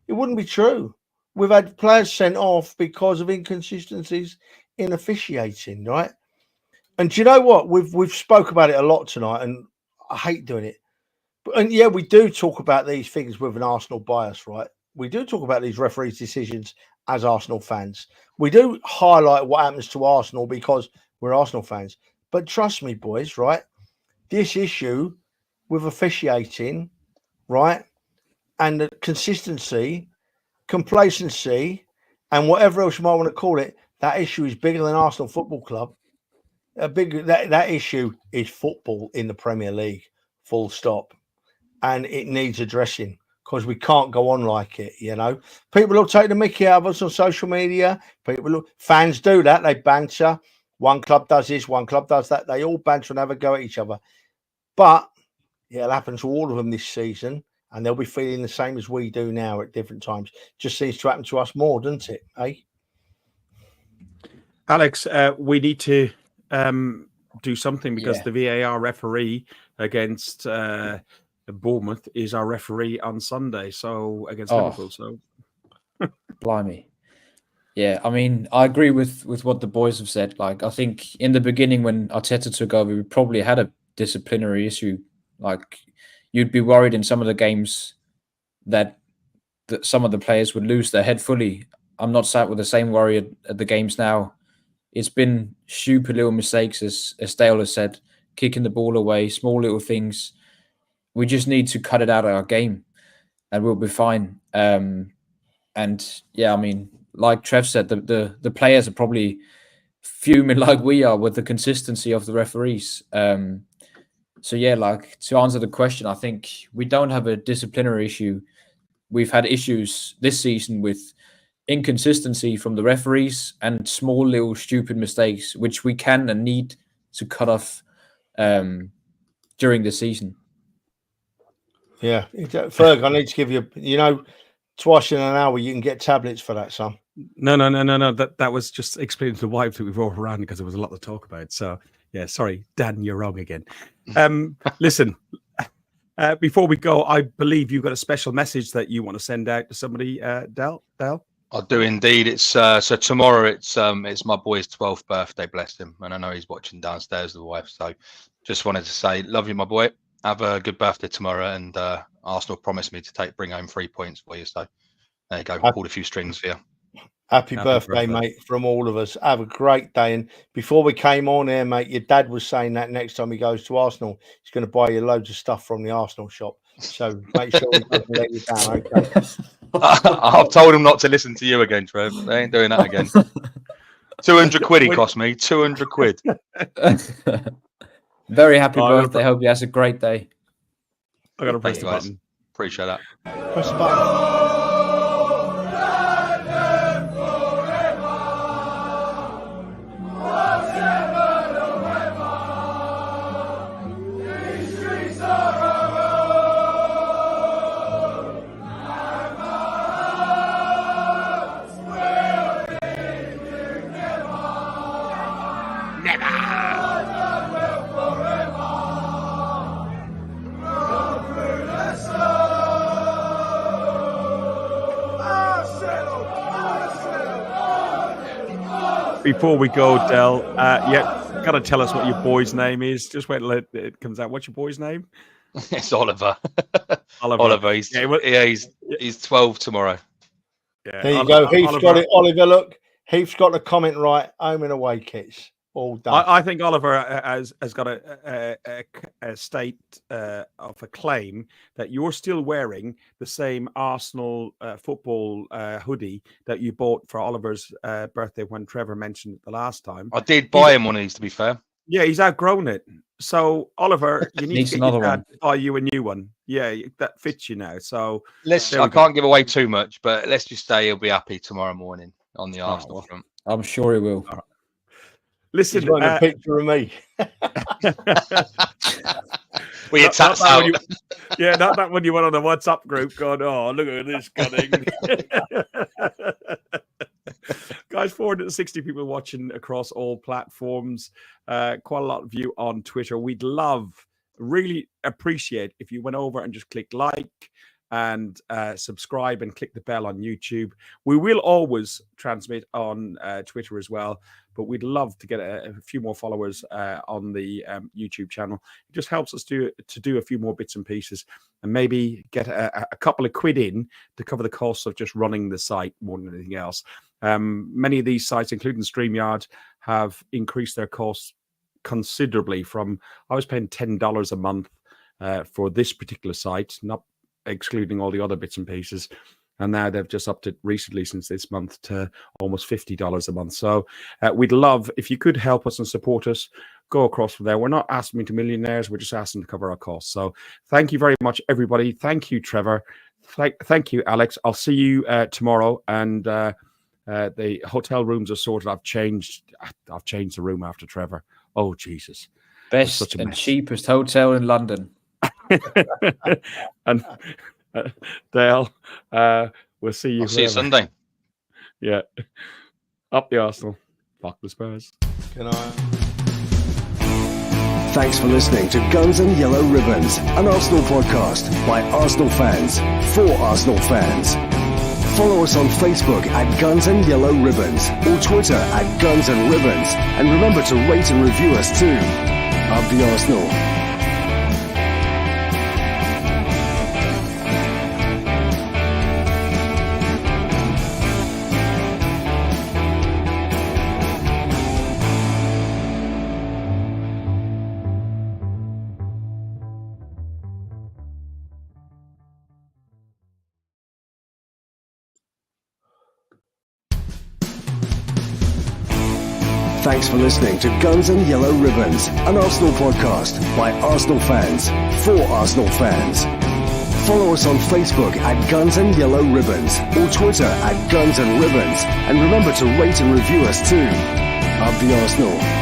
It wouldn't be true. We've had players sent off because of inconsistencies in officiating, right? And do you know what? We've spoke about it a lot tonight, and I hate doing it. And yeah, we do talk about these things with an Arsenal bias, right? We do talk about these referees' decisions as Arsenal fans. We do highlight what happens to Arsenal because we're Arsenal fans. But trust me, boys, right? This issue with officiating, right, and the consistency, complacency, and whatever else you might want to call it, that issue is bigger than Arsenal Football Club. That issue is football in the Premier League, full stop. And it needs addressing because we can't go on like it, People will take the mickey out of us on social media. Fans do that. They banter. One club does this, one club does that. They all banter and have a go at each other. But it'll happen to all of them this season, and they'll be feeling the same as we do now at different times. Just seems to happen to us more, doesn't it, eh? Alex, we need to do something because the VAR referee against Bournemouth is our referee on Sunday, so against Liverpool. So, blimey. Yeah, I mean, I agree with what the boys have said. Like, I think in the beginning when Arteta took over, we probably had a disciplinary issue. Like, you'd be worried in some of the games that some of the players would lose their head fully. I'm not sat with the same worry at the games now. It's been stupid little mistakes, as Dale has said, kicking the ball away, small little things. We just need to cut it out of our game and we'll be fine. And yeah, I mean, like Trev said, the players are probably fuming like we are with the consistency of the referees. So yeah, like, to answer the question, I think we don't have a disciplinary issue. We've had issues this season with inconsistency from the referees and small little stupid mistakes, which we can and need to cut off during the season. Yeah, Ferg, I need to give you, twice in an hour you can get tablets for that, son. No. That was just explaining to the wife that we've overrun because there was a lot to talk about. So yeah, sorry, Dan, you're wrong again. Listen, before we go, I believe you've got a special message that you want to send out to somebody, Dal. I do indeed. It's so tomorrow. It's my boy's 12th birthday. Bless him, and I know he's watching downstairs with the wife. So just wanted to say, love you, my boy. Have a good birthday tomorrow, and Arsenal promised me to bring home 3 points for you. So there you go. Pulled a few strings for you. Happy birthday, mate, from all of us. Have a great day. And before we came on here, mate, your dad was saying that next time he goes to Arsenal, he's going to buy you loads of stuff from the Arsenal shop. So make sure he doesn't let you down, okay? I've told him not to listen to you again, Trev. They ain't doing that again. 200 quid he cost me. 200 quid. Very happy birthday. Hope he has a great day. I got to press the button. Appreciate that. Press the button. Before we go, Del, got to tell us what your boy's name is. Just wait till it comes out. What's your boy's name? It's Oliver. Oliver. He's 12 tomorrow. Yeah, there you go. Heath's got it. Oliver, look. Heath's got the comment right. Home and away kits. All done. I think Oliver has got a state of a claim that you're still wearing the same Arsenal football hoodie that you bought for Oliver's birthday when Trevor mentioned it the last time. I did buy him one of these, to be fair. Yeah, he's outgrown it. So, Oliver, you need Needs to get your another dad to buy you a new one. Yeah, that fits you now. So I can't give away too much, but let's just say he'll be happy tomorrow morning on the Arsenal front. I'm sure he will. Listen, He's got a picture of me. We had tats out. Not that when you went on the WhatsApp group going, oh, look at this gunning. Guys, 460 people watching across all platforms. Quite a lot of you on Twitter. We'd really appreciate if you went over and just click like and subscribe and click the bell on YouTube. We will always transmit on Twitter as well, but we'd love to get a few more followers on the YouTube channel. It just helps us to do a few more bits and pieces and maybe get a couple of quid in to cover the costs of just running the site more than anything else. Many of these sites, including StreamYard, have increased their costs considerably. I was paying $10 a month for this particular site, not excluding all the other bits and pieces, and now they've just upped it recently since this month to almost $50 a month. So we'd love if you could help us and support us. Go across from there. We're not asking to millionaires, we're just asking to cover our costs. So thank you very much, everybody. Thank you, Trevor. Thank you, Alex. I'll see you tomorrow, and the hotel rooms are sorted. I've changed the room after Trevor. Oh, Jesus. Best and cheapest hotel in London. And Dale, we'll see you. I'll see you Sunday. Yeah. Up the Arsenal. Fuck the Spurs. Good night. Thanks for listening to Guns and Yellow Ribbons, an Arsenal podcast by Arsenal fans for Arsenal fans. Follow us on Facebook at Guns and Yellow Ribbons or Twitter at Guns and Ribbons. And remember to rate and review us too. Up the Arsenal. Thanks for listening to Guns and Yellow Ribbons, an Arsenal podcast by Arsenal fans for Arsenal fans. Follow us on Facebook at Guns and Yellow Ribbons or Twitter at Guns and Ribbons. And remember to rate and review us too. Up the Arsenal.